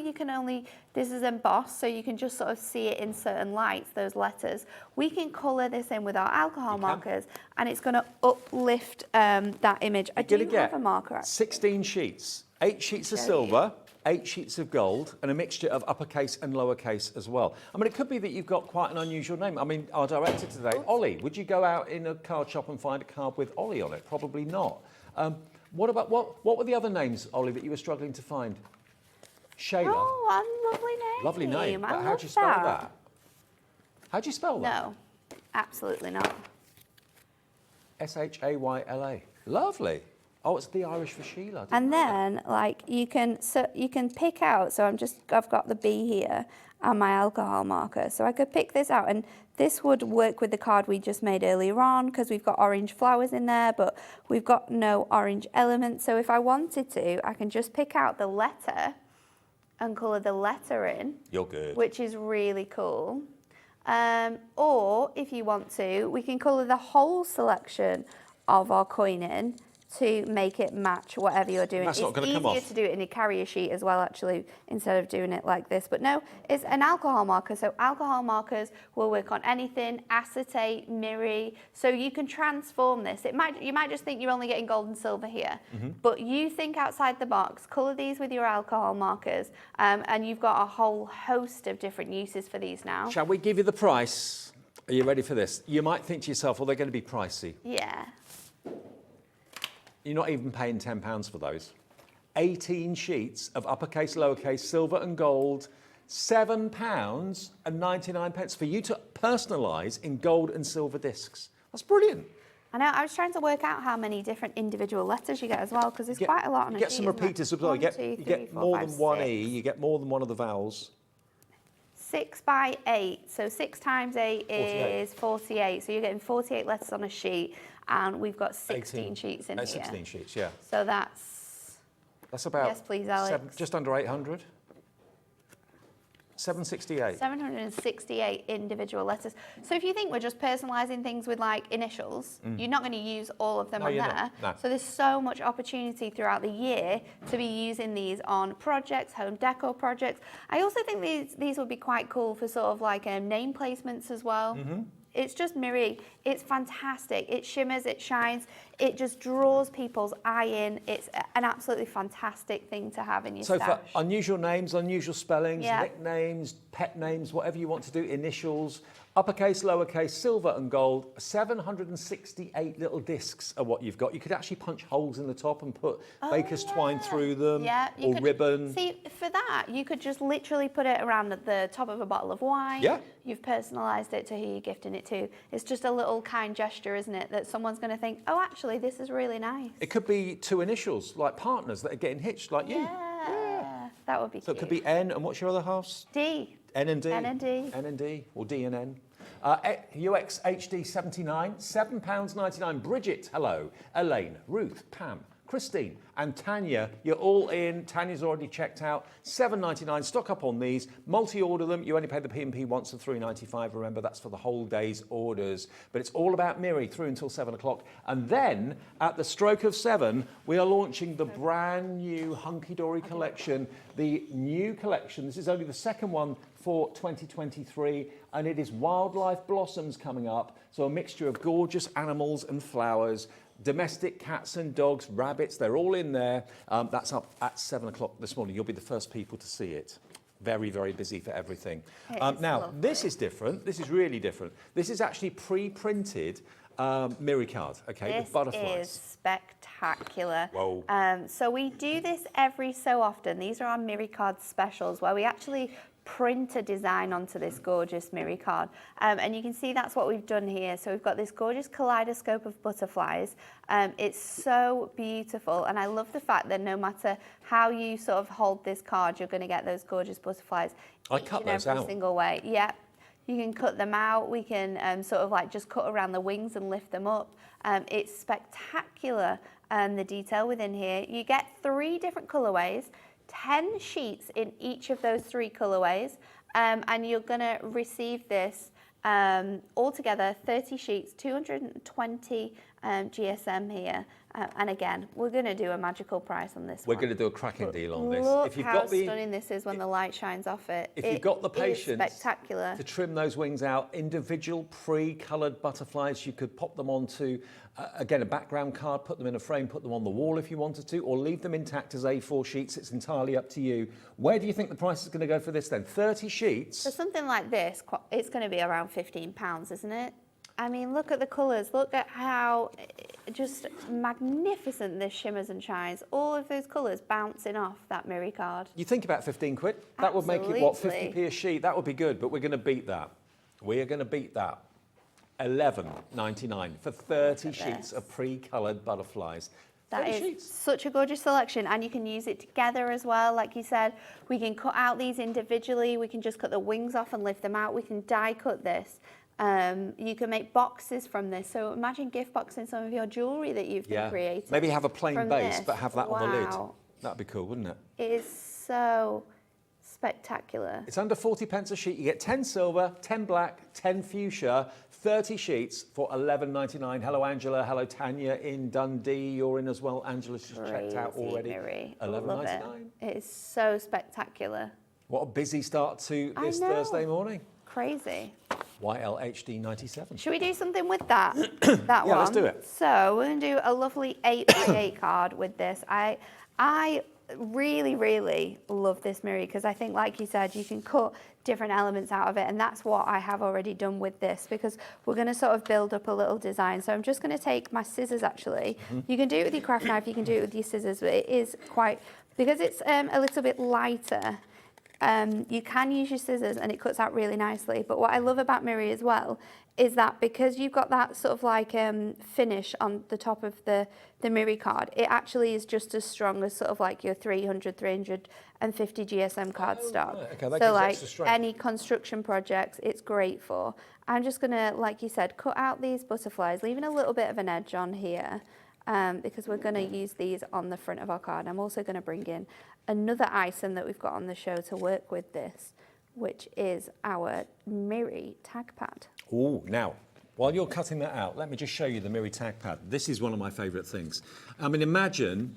this is embossed, so you can just sort of see it in certain lights, those letters, we can colour this in with our alcohol markers, and it's going to uplift that image. I do have a marker, actually. 16 sheets, 8 sheets of silver, 8 sheets of gold, and a mixture of uppercase and lowercase as well. I mean, it could be that you've got quite an unusual name. I mean, our director today, Ollie, would you go out in a card shop and find a card with Ollie on it? Probably not. What were the other names, Ollie, that you were struggling to find? Shayla. Oh, lovely name. Lovely name. But how do you spell that? How do you spell that? No, absolutely not. Shayla. Lovely. Oh, it's the Irish for Sheila. And then, like, you can pick out, so I've got the B here and my alcohol marker. So I could pick this out, and this would work with the card we just made earlier on because we've got orange flowers in there, but we've got no orange elements. So if I wanted to, I can just pick out the letter and colour the letter in. You're good. Which is really cool. Or if you want to, we can colour the whole selection of our coin in to make it match whatever you're doing. That's not going to come off. It's easier to do it in a carrier sheet as well, actually, instead of doing it like this. But no, it's an alcohol marker. So alcohol markers will work on anything, acetate, Mirri. So you can transform this. You might just think you're only getting gold and silver here, but you think outside the box, colour these with your alcohol markers, and you've got a whole host of different uses for these now. Shall we give you the price? Are you ready for this? You might think to yourself, well, they're going to be pricey. Yeah. You're not even paying £10 for those. 18 sheets of uppercase, lowercase, silver and gold, £7.99 for you to personalise in gold and silver discs. That's brilliant. I know, I was trying to work out how many different individual letters you get as well, because there's quite a lot on a sheet. You get some repeaters as well. You get more than one E, you get more than one of the vowels. 6 by 8, so 6 times 8 is 48. So you're getting 48 letters on a sheet, and we've got 16 sheets in here. 16 sheets, yeah. So that's about, yes, please, Alex. Just under 800. 768. 768 individual letters. So if you think we're just personalising things with like initials, you're not going to use all of them on there. No. So there's so much opportunity throughout the year to be using these on projects, home decor projects. I also think these would be quite cool for sort of like name placements as well. It's just Mirri. It's fantastic. It shimmers, it shines, it just draws people's eye in. It's an absolutely fantastic thing to have in your stash. So for unusual names, unusual spellings, Yeah. nicknames, pet names, whatever you want to do, initials, uppercase, lowercase, silver and gold, 768 little discs are what you've got. You could actually punch holes in the top and put baker's twine through them, or ribbon. See, for that, you could just literally put it around at the top of a bottle of wine. Yeah. You've personalised it to who you're gifting it to. It's just a little kind gesture, isn't it? That someone's going to think, oh, actually, this is really nice. It could be 2 initials, like partners that are getting hitched, like you. Yeah, that would be So cute. it could be N, and what's your other halves? D. N and D. N and D. N and D, or D and N. UX HD 79, £7.99. Bridget, hello. Elaine, Ruth, Pam, Christine and Tanya, you're all in. Tanya's already checked out. £7.99, stock up on these. Multi-order them. You only pay the P&P once of £3.95. Remember, that's for the whole day's orders. But it's all about Mirri through until 7 o'clock. And then, at the stroke of 7, we are launching the brand new Hunkydory collection. The new collection, this is only the second one for 2023, and it is wildlife blossoms coming up. So a mixture of gorgeous animals and flowers, domestic cats and dogs, rabbits, they're all in there. That's up at 7 o'clock this morning. You'll be the first people to see it. Very, very busy for everything. Now, lovely. this is different. This is really different. This is actually pre-printed Mirri Card, okay, with butterflies. This is spectacular. Whoa. So we do this every so often. These are our Mirri Card specials where we actually print a design onto this gorgeous Mirri Card. And you can see that's what we've done here. So we've got this gorgeous kaleidoscope of butterflies. It's so beautiful. And I love the fact that no matter how you sort of hold this card, you're going to get those gorgeous butterflies. I cut those every out. single way. Yeah. You can cut them out. We can sort of like just cut around the wings and lift them up. It's spectacular, the detail within here. You get 3 different colorways, 10 sheets in each of those 3 colorways, and you're going to receive this altogether 30 sheets, 220 GSM here. And again, we're going to do a magical price on this We're one. going to do a cracking deal on this. Look If you've how got the, stunning this is when the light shines off it. if you've got the patience spectacular. to trim those wings out, individual pre-coloured butterflies, you could pop them onto, again, a background card, put them in a frame, put them on the wall if you wanted to, or leave them intact as A4 sheets. It's entirely up to you. Where do you think the price is going to go for this then? 30 sheets? For something like this, it's going to be around £15, isn't it? I mean, look at the colours. Look at how just magnificent this shimmers and shines. All of those colours bouncing off that Mirri Card. You think about 15 quid? That would make it, what, Absolutely. 50p a sheet? That would be good, but we're going to beat that. We are going to beat that. £11.99 for 30 sheets of pre-coloured butterflies. That 30 is sheets. such a gorgeous selection, and you can use it together as well. Like you said, we can cut out these individually. We can just cut the wings off and lift them out. We can die cut this. You can make boxes from this. So imagine gift boxing some of your jewellery that you've been creating. Maybe have a plain from base, this. but have that on the lid. Wow. That'd be cool, wouldn't it? It is so spectacular. It's under 40 pence a sheet. You get 10 silver, 10 black, 10 fuchsia, 30 sheets for $11.99. Hello, Angela. Hello, Tanya in Dundee. You're in as well. Angela's just checked out Crazy, already. Mirri. $11.99. It is so spectacular. What a busy start to this I know. Thursday morning. Crazy. YLHD 97. Should we do something with that? That one. Yeah, let's do it. So we're going to do a lovely 8x8 card with this. I really, really love this Mirri because I think, like you said, you can cut different elements out of it, and that's what I have already done with this because we're going to sort of build up a little design. So I'm just going to take my scissors actually. You can do it with your craft knife, you can do it with your scissors, but it is quite, because it's a little bit lighter, you can use your scissors and it cuts out really nicely. But what I love about Mirri as well is that because you've got that sort of like finish on the top of the Mirri card, it actually is just as strong as sort of like your 300, 350 GSM card stock. Right. Okay, that So gives like extra strength. any construction projects, it's great for. I'm just gonna, like you said, cut out these butterflies, leaving a little bit of an edge on here. Because we're going to use these on the front of our card. I'm also going to bring in another item that we've got on the show to work with this, which is our Mirri tag pad. Oh, now, while you're cutting that out, let me just show you the Mirri tag pad. This is one of my favourite things. I mean, imagine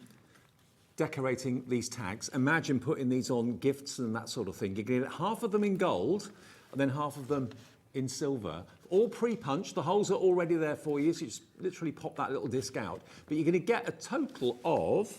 decorating these tags. Imagine putting these on gifts and that sort of thing. You're going to get half of them in gold and then half of them in silver. All pre-punched, the holes are already there for you, so you just literally pop that little disc out. But you're going to get a total of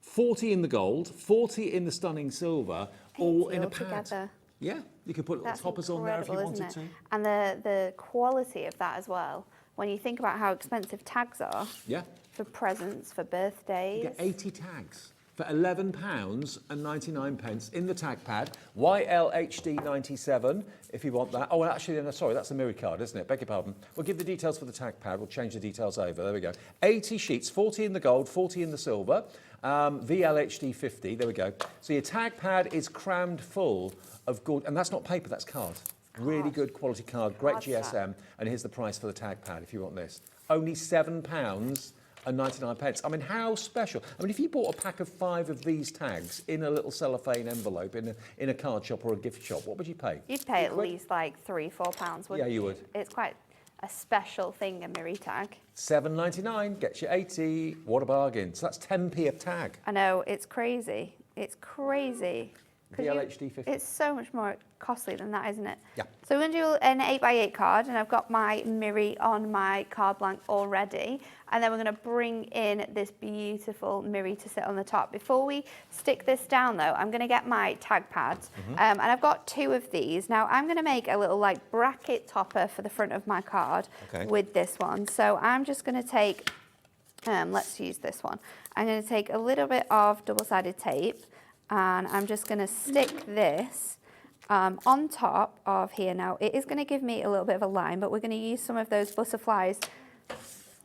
40 in the gold, 40 in the stunning silver, all in a pad. Together. Yeah, you can put little That's toppers on there if you incredible, wanted isn't to. it? And the quality of that as well. When you think about how expensive tags are Yeah, for presents, for you birthdays. get 80 tags for £11.99 in the tag pad. YLHD 97 if you want that. Oh, and actually, no, sorry, that's the Mirri card, isn't it? Beg your pardon. We'll give the details for the tag pad. We'll change the details over. There we go. 80 sheets, 40 in the gold, 40 in the silver. VLHD 50. There we go. So your tag pad is crammed full of good, and that's not paper, that's card. Really good quality card, great Card's that. GSM. And here's the price for the tag pad if you want this. Only £7.99. I mean, how special? I mean, if you bought a pack of 5 of these tags in a little cellophane envelope in a card shop or a gift shop, what would you pay? You'd pay at £3. least like £3-4, wouldn't Yeah, you would. It's quite a special thing, a Mirri tag. £7.99 gets you 80. What a bargain. So that's 10p a tag. I know, it's crazy. It's crazy. 'Cause VLHD 50. It's so much more costly than that, isn't it? Yeah. So we're going to do an 8x8 card, and I've got my Mirri on my card blank already. And then we're going to bring in this beautiful Mirri to sit on the top. Before we stick this down, though, I'm going to get my tag pads. And I've got 2 of these. Now, I'm going to make a little like bracket topper for the front of my card with this one. So I'm just going to take, let's use this one. I'm going to take a little bit of double-sided tape, and I'm just going to stick this on top of here. Now, it is going to give me a little bit of a line, but we're going to use some of those butterflies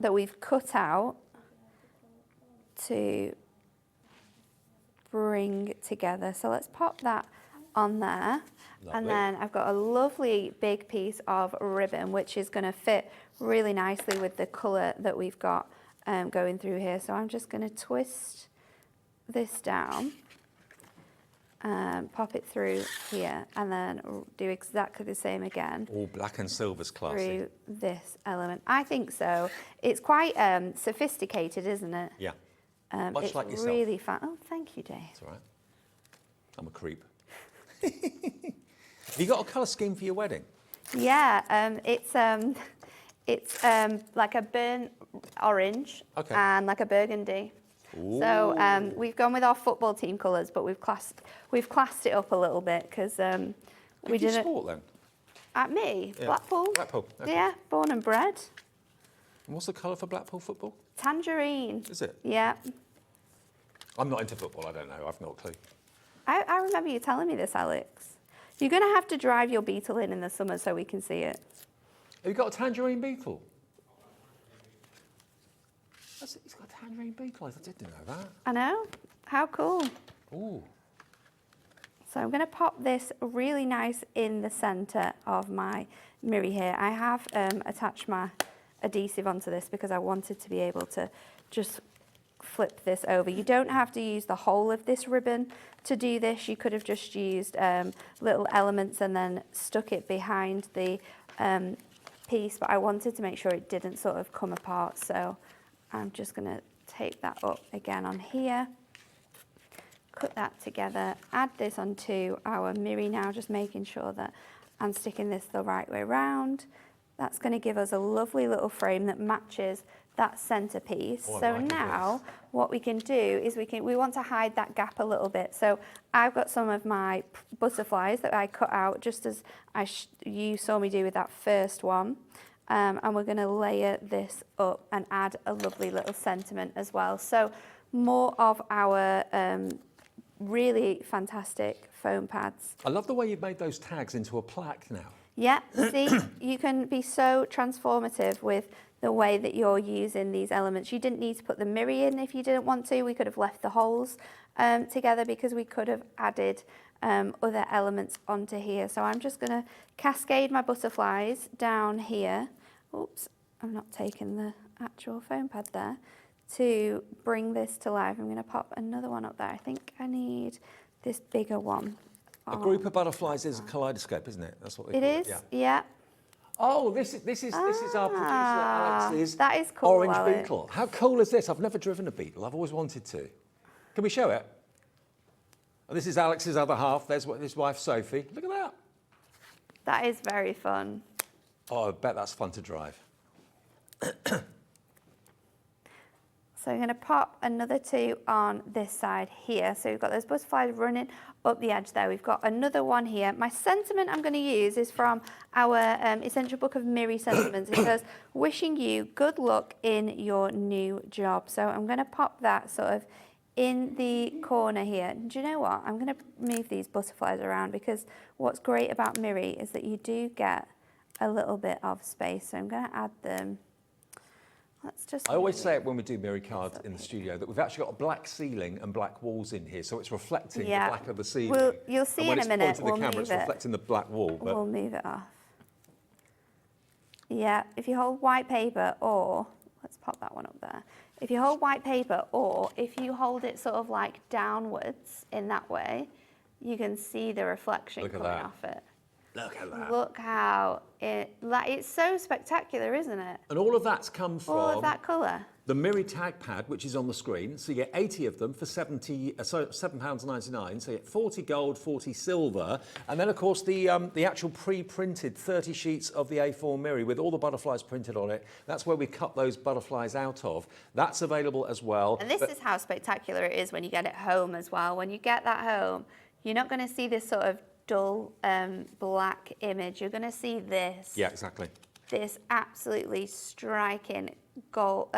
that we've cut out to bring together. So let's pop that on there. Lovely. And then I've got a lovely big piece of ribbon, which is going to fit really nicely with the colour that we've got going through here. So I'm just going to twist this down. Pop it through here and then do exactly the same again All black and silver's classy. through this element. I think so. It's quite sophisticated, isn't it? Yeah. Much it's like yourself. really fun. Oh, thank you, Dave. That's all right. I'm a creep. Have you got a colour scheme for your wedding? Yeah, it's like a burnt orange and like a burgundy. Ooh. So we've gone with our football team colours, but we've classed it up a little bit because we Did you didn't. sport then? At me, Yeah. Blackpool. Blackpool. Okay. Yeah, born and bred. And what's the colour for Blackpool football? Tangerine. Is it? Yeah. I'm not into football. I don't know. I've no clue. I remember you telling me this, Alex. You're going to have to drive your Beetle in the summer so we can see it. Have you got a tangerine beetle? He's got a tangerine beetle. I didn't know that. I know. How cool. Ooh. So I'm going to pop this really nice in the centre of my Mirri here. I have attached my adhesive onto this because I wanted to be able to just flip this over. You don't have to use the whole of this ribbon to do this. You could have just used little elements and then stuck it behind the piece, but I wanted to make sure it didn't sort of come apart. So I'm just going to tape that up again on here. Cut that together, add this onto our Mirri now, just making sure that I'm sticking this the right way round. That's going to give us a lovely little frame that matches that centerpiece. Oh, so now what we can do is we want to hide that gap a little bit. So I've got some of my butterflies that I cut out just as you saw me do with that first one. And we're going to layer this up and add a lovely little sentiment as well. So more of our really fantastic foam pads. I love the way you've made those tags into a plaque now. Yeah, see, you can be so transformative with the way that you're using these elements. You didn't need to put the Mirri in if you didn't want to. We could have left the holes together because we could have added other elements onto here. So I'm just going to cascade my butterflies down here. Oops, I'm not taking the actual foam pad there. To bring this to life, I'm going to pop another one up there. I think I need this bigger one. A group of butterflies is a kaleidoscope, isn't it? That's what they It call is, it. yeah. Oh, this is our producer Alex's that is cool, orange Alex. beetle. How cool is this? I've never driven a beetle. I've always wanted to. Can we show it? And this is Alex's other half. There's his wife Sophie. Look at that. That is very fun. Oh, I bet that's fun to drive. So I'm going to pop another two on this side here. So we've got those butterflies running up the edge there. We've got another one here. My sentiment I'm going to use is from our Essential Book of Mirri Sentiments. It says, wishing you good luck in your new job. So I'm going to pop that sort of in the corner here. Do you know what? I'm going to move these butterflies around because what's great about Mirri is that you do get a little bit of space. So I'm going to add them. Let's just. I always say it when we do Mirri Card in the studio that we've actually got a black ceiling and black walls in here, so it's reflecting the black of the ceiling. Well, you'll see and in a minute. When it's pointed the camera, it's reflecting the black wall. But We'll move it off. Yeah, if you hold white paper, or let's pop that one up there. If you hold white paper, or if you hold it sort of like downwards in that way, you can see the reflection coming off it. Look at that. Look how it's so spectacular, isn't it? And all of that's come from All of that colour. the Mirri tag pad, which is on the screen. So you get 80 of them for £7.99. So you get 40 gold, 40 silver. And then, of course, the actual pre-printed 30 sheets of the A4 Mirri with all the butterflies printed on it. That's where we cut those butterflies out of. That's available as well. And this is how spectacular it is when you get it home as well. When you get that home, you're not going to see this sort of dull black image. You're going to see this. Yeah, exactly. This absolutely striking gold.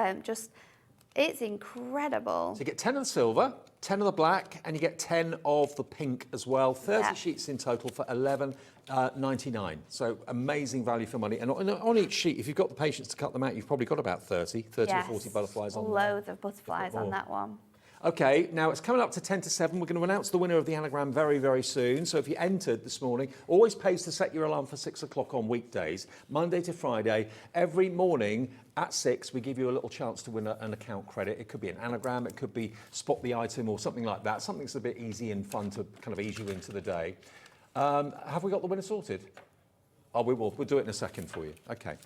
It's incredible. So you get 10 of the silver, 10 of the black, and you get 10 of the pink as well. 30 sheets in total for £11.99. So amazing value for money. And on each sheet, if you've got the patience to cut them out, you've probably got about 30 or 40 butterflies on there. Loads of butterflies on that one. Okay, now it's coming up to 10 to 7. We're going to announce the winner of the anagram very, very soon. So if you entered this morning, always pays to set your alarm for 6 o'clock on weekdays, Monday to Friday. Every morning at 6, we give you a little chance to win an account credit. It could be an anagram, it could be spot the item or something like that. Something that's a bit easy and fun to kind of ease you into the day. Have we got the winner sorted? Oh, we will. We'll do it in a second for you. Okay.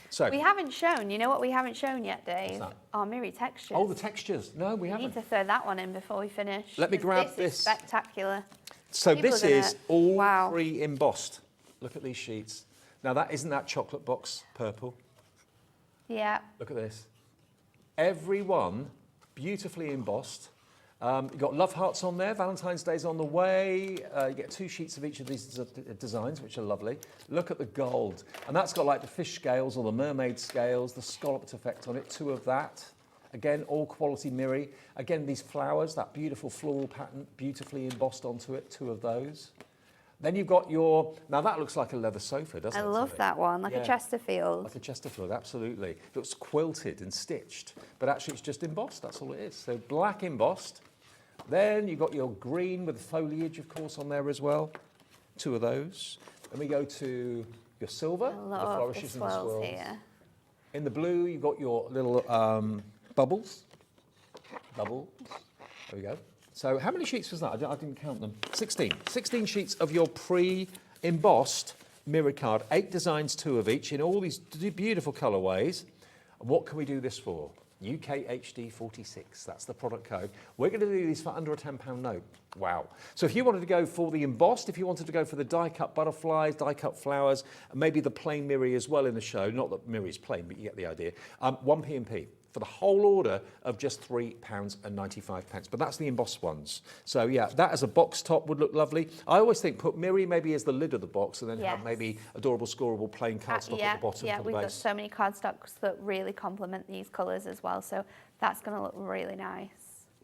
So we haven't shown, you know what we haven't shown yet, Dave? Our Mirri textures. Oh, the textures. No, we haven't. We need to throw that one in before we finish. Let me grab this. this. Is spectacular. So People this are gonna- is all wow. pre-embossed. Look at these sheets. Now isn't that chocolate box purple? Yeah. Look at this. Every one beautifully embossed. You've got love hearts on there. Valentine's Day's on the way. You get 2 sheets of each of these designs, which are lovely. Look at the gold. And that's got like the fish scales or the mermaid scales, the scalloped effect on it, 2 of that. Again, all quality Mirri. Again, these flowers, that beautiful floral pattern, beautifully embossed onto it, 2 of those. Then you've got your, now that looks like a leather sofa, doesn't it? I love that one, like a Yeah. Chesterfield. Like a Chesterfield, absolutely. It looks quilted and stitched, but actually it's just embossed, that's all it is. So black embossed. Then you've got your green with the foliage, of course, on there as well. 2 of those. Then we go to your silver, I the love flourishes the and the swirls swirls. here. In the blue, you've got your little bubbles. Bubbles. There we go. So how many sheets was that? I didn't count them. 16. 16 sheets of your pre-embossed Mirri Card. 8 designs, 2 of each, in all these beautiful colourways. What can we do this for? UKHD 46, that's the product code. We're going to do these for under a £10 note. Wow. So if you wanted to go for the embossed, if you wanted to go for the die-cut butterflies, die-cut flowers, and maybe the plain Mirri as well in the show, not that Mirri's plain, but you get the idea, 1p&p for the whole order of just £3.95. But that's the embossed ones. So yeah, that as a box top would look lovely. I always think put Mirri maybe as the lid of the box and then have Yes. maybe adorable scoreable plain cardstock Yeah, at the bottom yeah, for the we've got base. so many cardstocks that really complement these colours as well, so that's going to look really nice.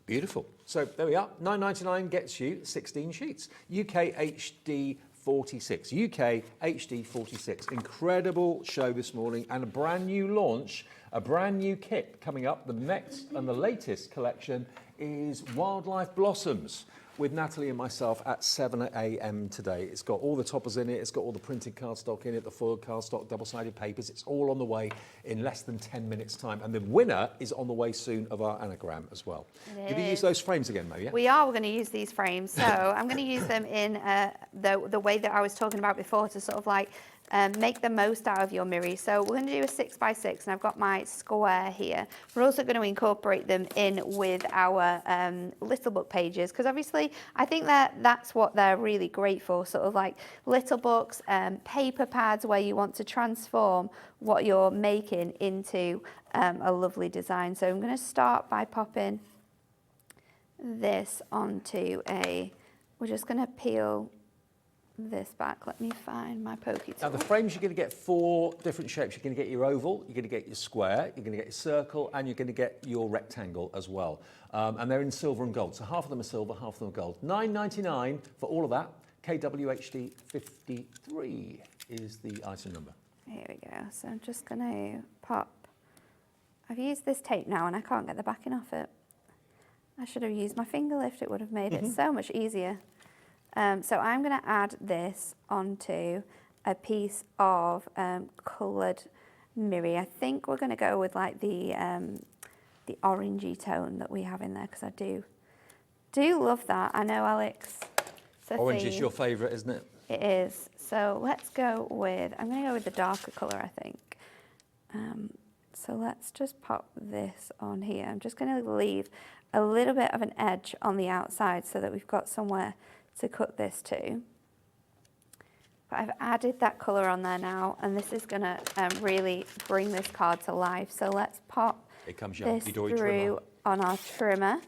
Beautiful. So there we are. £9.99 gets you 16 sheets. UK HD 46. UK HD 46. Incredible show this morning and a brand new launch, a brand new kit coming up. The next and the latest collection is Wildlife Blossoms with Natalie and myself at 7 a.m. today. It's got all the toppers in it, it's got all the printed cardstock in it, the foiled cardstock, double-sided papers. It's all on the way in less than 10 minutes' time. And the winner is on the way soon of our anagram as well. It Did you use is. those frames again, Mo? Yeah? We're going to use these frames, so I'm going to use them in the way that I was talking about before to sort of like make the most out of your Mirri. So we're going to do a 6x6, and I've got my square here. We're also going to incorporate them in with our little book pages, because obviously I think that's what they're really great for, sort of like little books, paper pads where you want to transform what you're making into a lovely design. So I'm going to start by popping this onto we're just going to peel this back. Let me find my pokey Now tool. the frames, you're going to get 4 different shapes. You're going to get your oval, you're going to get your square, you're going to get your circle, and you're going to get your rectangle as well. And they're in silver and gold. So half of them are silver, half of them are gold. £9.99 for all of that. KWHD 53 is the item number. Here we go. So I'm just going to pop. I've used this tape now and I can't get the backing off it. I should have used my finger lift. It would have made it so much easier. So I'm going to add this onto a piece of coloured Mirri. I think we're going to go with like the orangey tone that we have in there, because I do love that. I know, Alex. It's a Orange is theme. your favourite, isn't it? It is. So let's go with, I'm going to go with the darker colour, I think. So let's just pop this on here. I'm just going to leave a little bit of an edge on the outside so that we've got somewhere to cut this to. But I've added that colour on there now, and this is going to really bring this card to life. So let's pop It comes your this Hunkydory through trimmer. on our trimmer,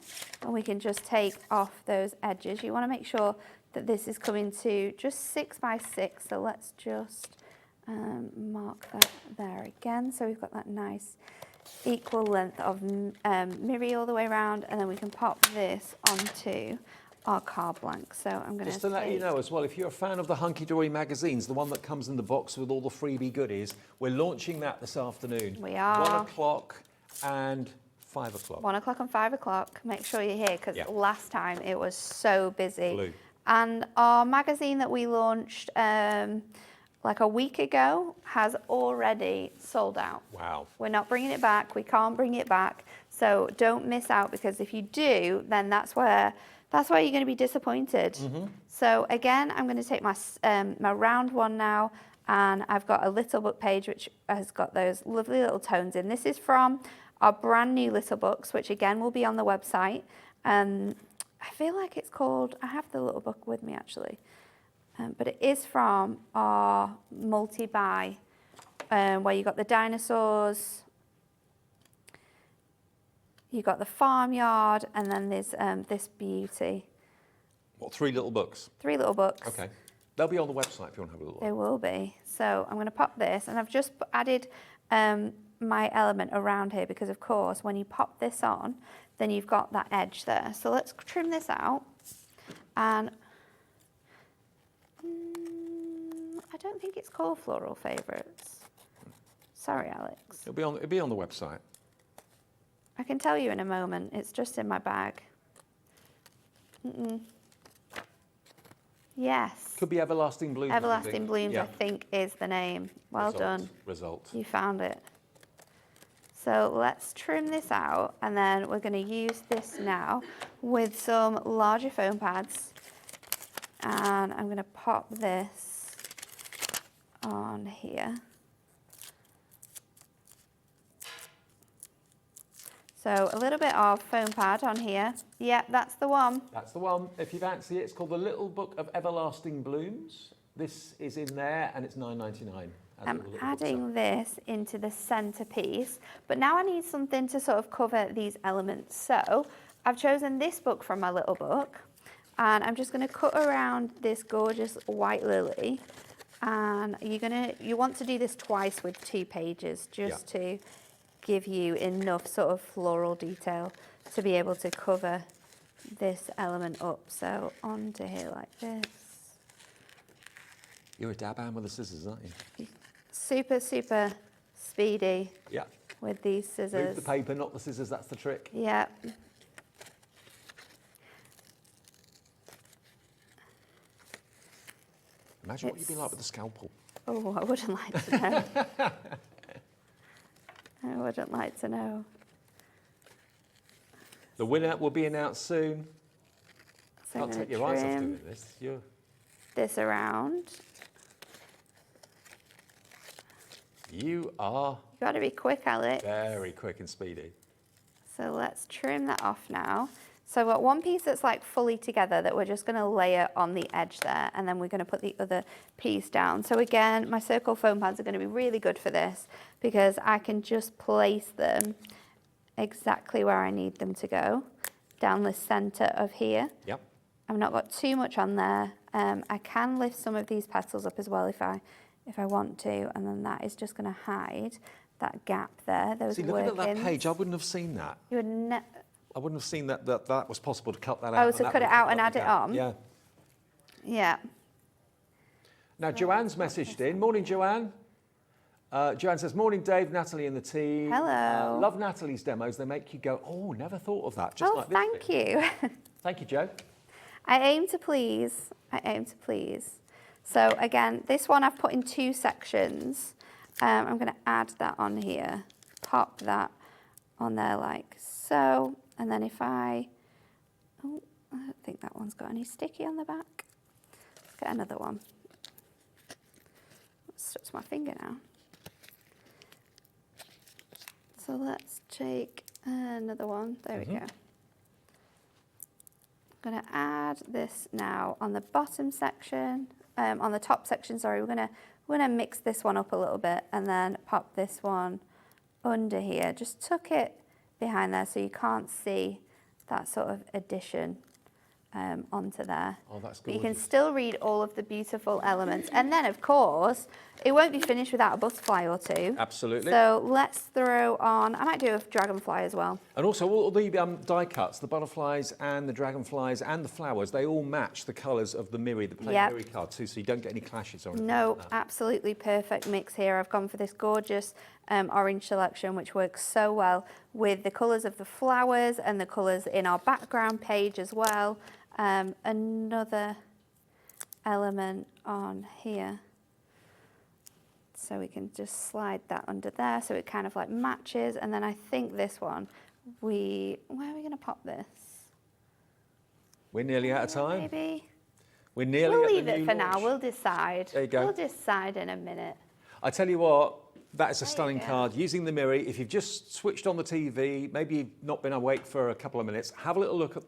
and we can just take off those edges. You want to make sure that this is coming to just 6x6, so let's just mark that there again. So we've got that nice equal length of Mirri all the way around, and then we can pop this onto our card blank. So I'm going Just to let you know as well, if you're a fan of the Hunkydory magazines, the one that comes in the box with all the freebie goodies, we're launching that this afternoon. We are. 1 o'clock and 5 o'clock. 1 o'clock and 5 o'clock. Make sure you're here, because Yeah. last time it was so busy. Blue. And our magazine that we launched like a week ago has already sold out. Wow. We're not bringing it back. We can't bring it back. So don't miss out, because if you do, then that's where you're going to be disappointed. So again, I'm going to take my my round one now, and I've got a little book page which has got those lovely little tones in. This is from our brand new little books, which again will be on the website. I feel like it's called, I have the little book with me actually, but it is from our multi-buy, where you got the dinosaurs, you got the farmyard, and then there's this beauty. What, 3 little books? 3 little books. Okay. They'll be on the website if you want to have a look. They will be. So I'm going to pop this, and I've just added my element around here, because of course when you pop this on, then you've got that edge there. So let's trim this out, and don't think it's called Floral Favourites. Sorry, Alex. It'll be on the website. I can tell you in a moment. It's just in my bag. Yes. Could be Everlasting Blooms. Everlasting Blooms, Yeah. I think, is the name. Well done. Result. You found it. So let's trim this out, and then we're going to use this now with some larger foam pads. And I'm going to pop this on here. So a little bit of foam pad on here. Yep, that's the one. That's the one. If you fancy it, it's called The Little Book of Everlasting Blooms. This is in there, and it's $9.99. I'm adding this into the centerpiece, but now I need something to sort of cover these elements. So I've chosen this book from my little book, and I'm just going to cut around this gorgeous white lily. And you want to do this twice with 2 pages, just to give you enough sort of floral detail to be able to cover this element up. So onto here like this. You're a dab hand with the scissors, aren't you? Super, super speedy Yeah. with these scissors. Move the paper, not the scissors, that's the trick. Yeah. Imagine what you'd be like with a scalpel. Oh, I wouldn't like to know. I wouldn't like to know. The winner will be announced soon. So I'm Can't going take to your eyes off trim doing this. this around. You are You've got to be quick, Alex. very quick and speedy. So let's trim that off now. So I've got one piece that's like fully together that we're just going to layer on the edge there, and then we're going to put the other piece down. So again, my circle foam pads are going to be really good for this because I can just place them exactly where I need them to go, down the center of here. Yep. I've not got too much on there. I can lift some of these petals up as well if I want to, and then that is just going to hide that gap there. Those See, looking at that workings. page, I wouldn't have seen that. You would I wouldn't have seen that was possible to cut that out. Oh, and so that cut it would out have and add cut it the gap. on? Yeah. Yeah. Now, Joanne's messaged in. Morning, Joanne. Joanne says, morning, Dave, Natalie and the team. Hello. Love Natalie's demos. They make you go, oh, never thought of that. Just Oh, like this thank bit. you. Thank you, Joe. I aim to please. I aim to please. So again, this one I've put in 2 sections. I'm going to add that on here. Pop that on there like so. And then if I don't think that one's got any sticky on the back. Let's get another one. It's stuck to my finger now. So let's take another one. There we go. I'm going to add this now on the bottom section, on the top section, sorry. We're going to mix this one up a little bit and then pop this one under here. Just tuck it behind there so you can't see that sort of addition onto there. Oh, that's But you can gorgeous. still read all of the beautiful elements. And then, of course, it won't be finished without a butterfly or 2. Absolutely. So let's throw on, I might do a dragonfly as well. And also, all the die cuts, the butterflies and the dragonflies and the flowers, they all match the colours of the Mirri, the plain Yep. Mirri card too, so you don't get any clashes or anything No, like that. absolutely perfect mix here. I've gone for this gorgeous orange selection, which works so well with the colours of the flowers and the colours in our background page as well. Another element on here. So we can just slide that under there so it kind of like matches. And then I think this one, where are we going to pop this? We're nearly out of time. Maybe. We're nearly We'll at the leave it new for now. launch. We'll decide. There you go. We'll decide in a minute. I tell you what, that is a There you stunning go. card. Using the Mirri, if you've just switched on the TV, maybe you've not been awake for a couple of minutes, have a little look at,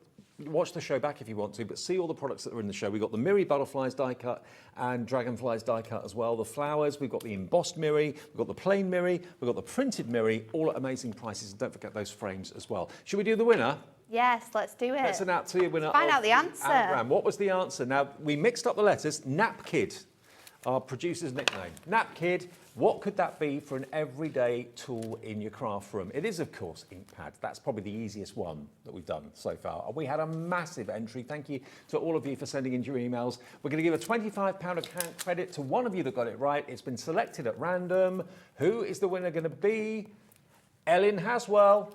watch the show back if you want to, but see all the products that are in the show. We've got the Mirri butterflies die cut and dragonflies die cut as well. The flowers, we've got the embossed Mirri, we've got the plain Mirri, we've got the printed Mirri, all at amazing prices. And don't forget those frames as well. Should we do the winner? Yes, let's do it. Let's announce to you winner. Find of out the answer. anagram. What was the answer? Now, we mixed up the letters. Nap Kid. our producer's nickname. Nap Kid, what could that be for an everyday tool in your craft room? It is, of course, ink pads. That's probably the easiest one that we've done so far. We had a massive entry. Thank you to all of you for sending in your emails. We're going to give a £25 account credit to one of you that got it right. It's been selected at random. Who is the winner going to be? Ellen Haswell.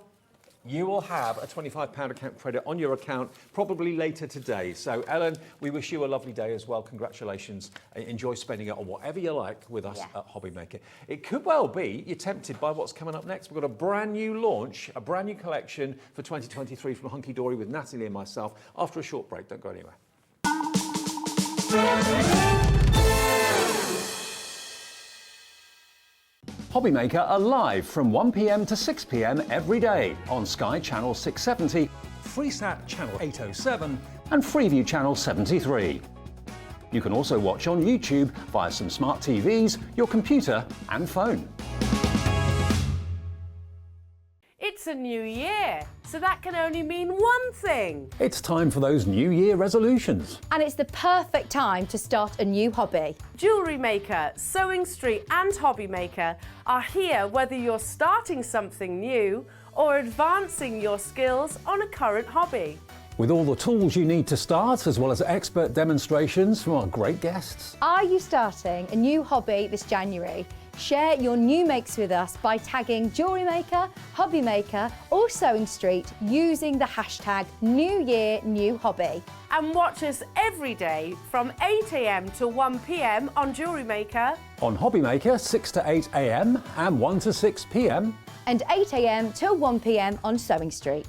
You will have a £25 account credit on your account probably later today. So, Ellen, we wish you a lovely day as well. Congratulations. Enjoy spending it on whatever you like with us at Hobby Maker. It could well be you're tempted by what's coming up next. We've got a brand new launch, a brand new collection for 2023 from Hunkydory with Natalie and myself after a short break. Don't go anywhere. Hobby Maker are live from 1 p.m. to 6 p.m. every day on Sky Channel 670, Freesat Channel 807 and Freeview Channel 73. You can also watch on YouTube via some smart TVs, your computer and phone. It's a new year, so that can only mean one thing. It's time for those New Year resolutions. And it's the perfect time to start a new hobby. Jewellery Maker, Sewing Street and Hobby Maker are here whether you're starting something new or advancing your skills on a current hobby. With all the tools you need to start, as well as expert demonstrations from our great guests. Are you starting a new hobby this January? Share your new makes with us by tagging Jewellery Maker, Hobby Maker or Sewing Street using the hashtag New Year New Hobby. And watch us every day from 8 a.m. to 1 p.m. on Jewellery Maker. On Hobby Maker, 6 to 8 a.m. and 1 to 6 p.m. And 8 a.m. till 1 p.m. on Sewing Street.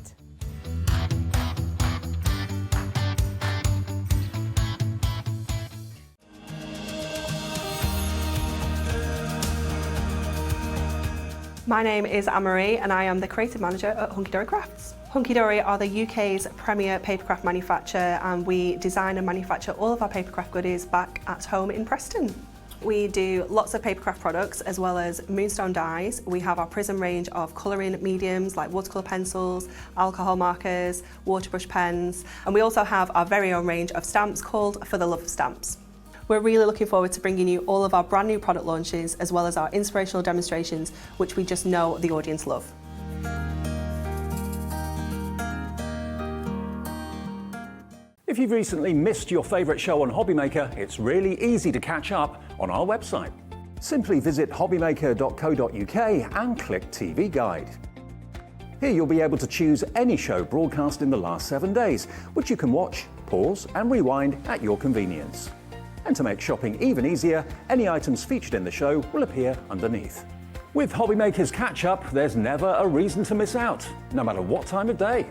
My name is Anne-Marie and I am the Creative Manager at Hunkydory Crafts. Hunkydory are the UK's premier papercraft manufacturer and we design and manufacture all of our papercraft goodies back at home in Preston. We do lots of papercraft products as well as moonstone dies. We have our Prism range of colouring mediums like watercolour pencils, alcohol markers, waterbrush pens, and we also have our very own range of stamps called For the Love of Stamps. We're really looking forward to bringing you all of our brand new product launches as well as our inspirational demonstrations, which we just know the audience love. If you've recently missed your favourite show on Hobby Maker, it's really easy to catch up on our website. Simply visit hobbymaker.co.uk and click TV Guide. Here you'll be able to choose any show broadcast in the last 7 days, which you can watch, pause and rewind at your convenience. And to make shopping even easier, any items featured in the show will appear underneath. With Hobby Maker's catch-up, there's never a reason to miss out, no matter what time of day.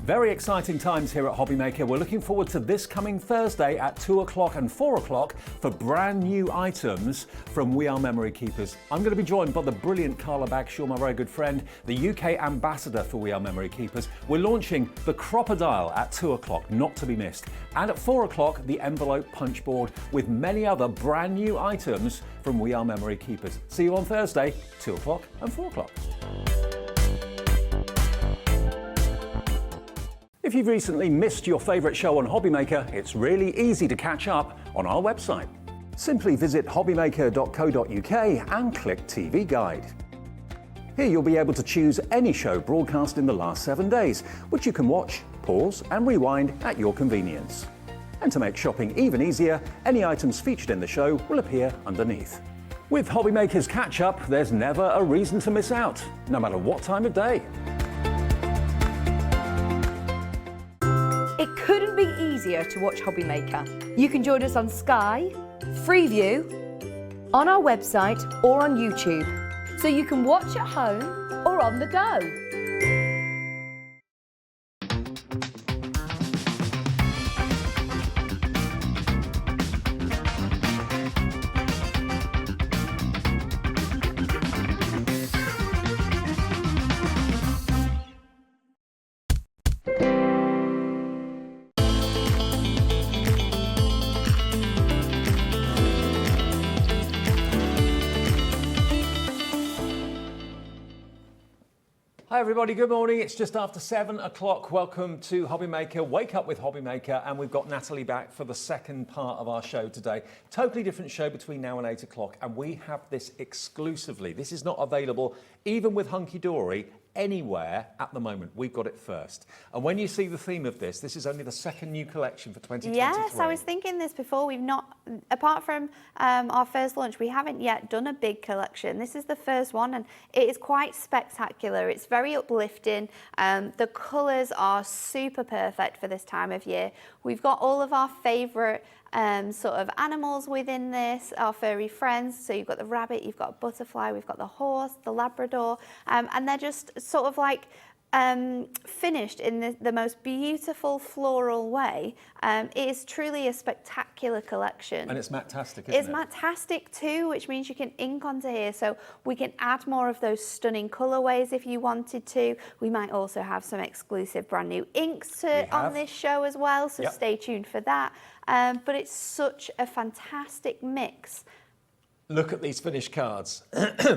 Very exciting times here at Hobby Maker. We're looking forward to this coming Thursday at 2 o'clock and 4 o'clock for brand new items from We Are Memory Keepers. I'm going to be joined by the brilliant Carla Bagshaw, my very good friend, the UK ambassador for We Are Memory Keepers. We're launching the Crocodile at 2 o'clock, not to be missed. And at 4 o'clock, the envelope punch board with many other brand new items from We Are Memory Keepers. See you on Thursday, 2 o'clock and 4 o'clock. If you've recently missed your favourite show on Hobby Maker, it's really easy to catch up on our website. Simply visit hobbymaker.co.uk and click TV Guide. Here you'll be able to choose any show broadcast in the last 7 days, which you can watch, pause and rewind at your convenience. And to make shopping even easier, any items featured in the show will appear underneath. With Hobby Maker's catch-up, there's never a reason to miss out, no matter what time of day. It couldn't be easier to watch Hobby Maker. You can join us on Sky, Freeview, on our website or on YouTube. So you can watch at home or on the go. Hi everybody, good morning. It's just after 7 o'clock. Welcome to Hobby Maker, Wake Up with Hobby Maker, and we've got Natalie back for the second part of our show today. Totally different show between now and 8 o'clock, and we have this exclusively. This is not available even with Hunkydory anywhere at the moment. We've got it first. And when you see the theme of this is only the second new collection for 2023. Yes, I was thinking this before. We've not, apart from our first launch, we haven't yet done a big collection. This is the first one, and it is quite spectacular. It's very uplifting. The colours are super perfect for this time of year. We've got all of our favourite sort of animals within this, our furry friends. So you've got the rabbit, you've got a butterfly, we've got the horse, the Labrador, and they're just sort of like finished in the most beautiful floral way. It is truly a spectacular collection. And it's matte-tastic, isn't It's it? matte-tastic too, which means you can ink onto here, so we can add more of those stunning colourways if you wanted to. We might also have some exclusive brand new inks on this show as well, so stay tuned for that. But it's such a fantastic mix. Look at these finished cards.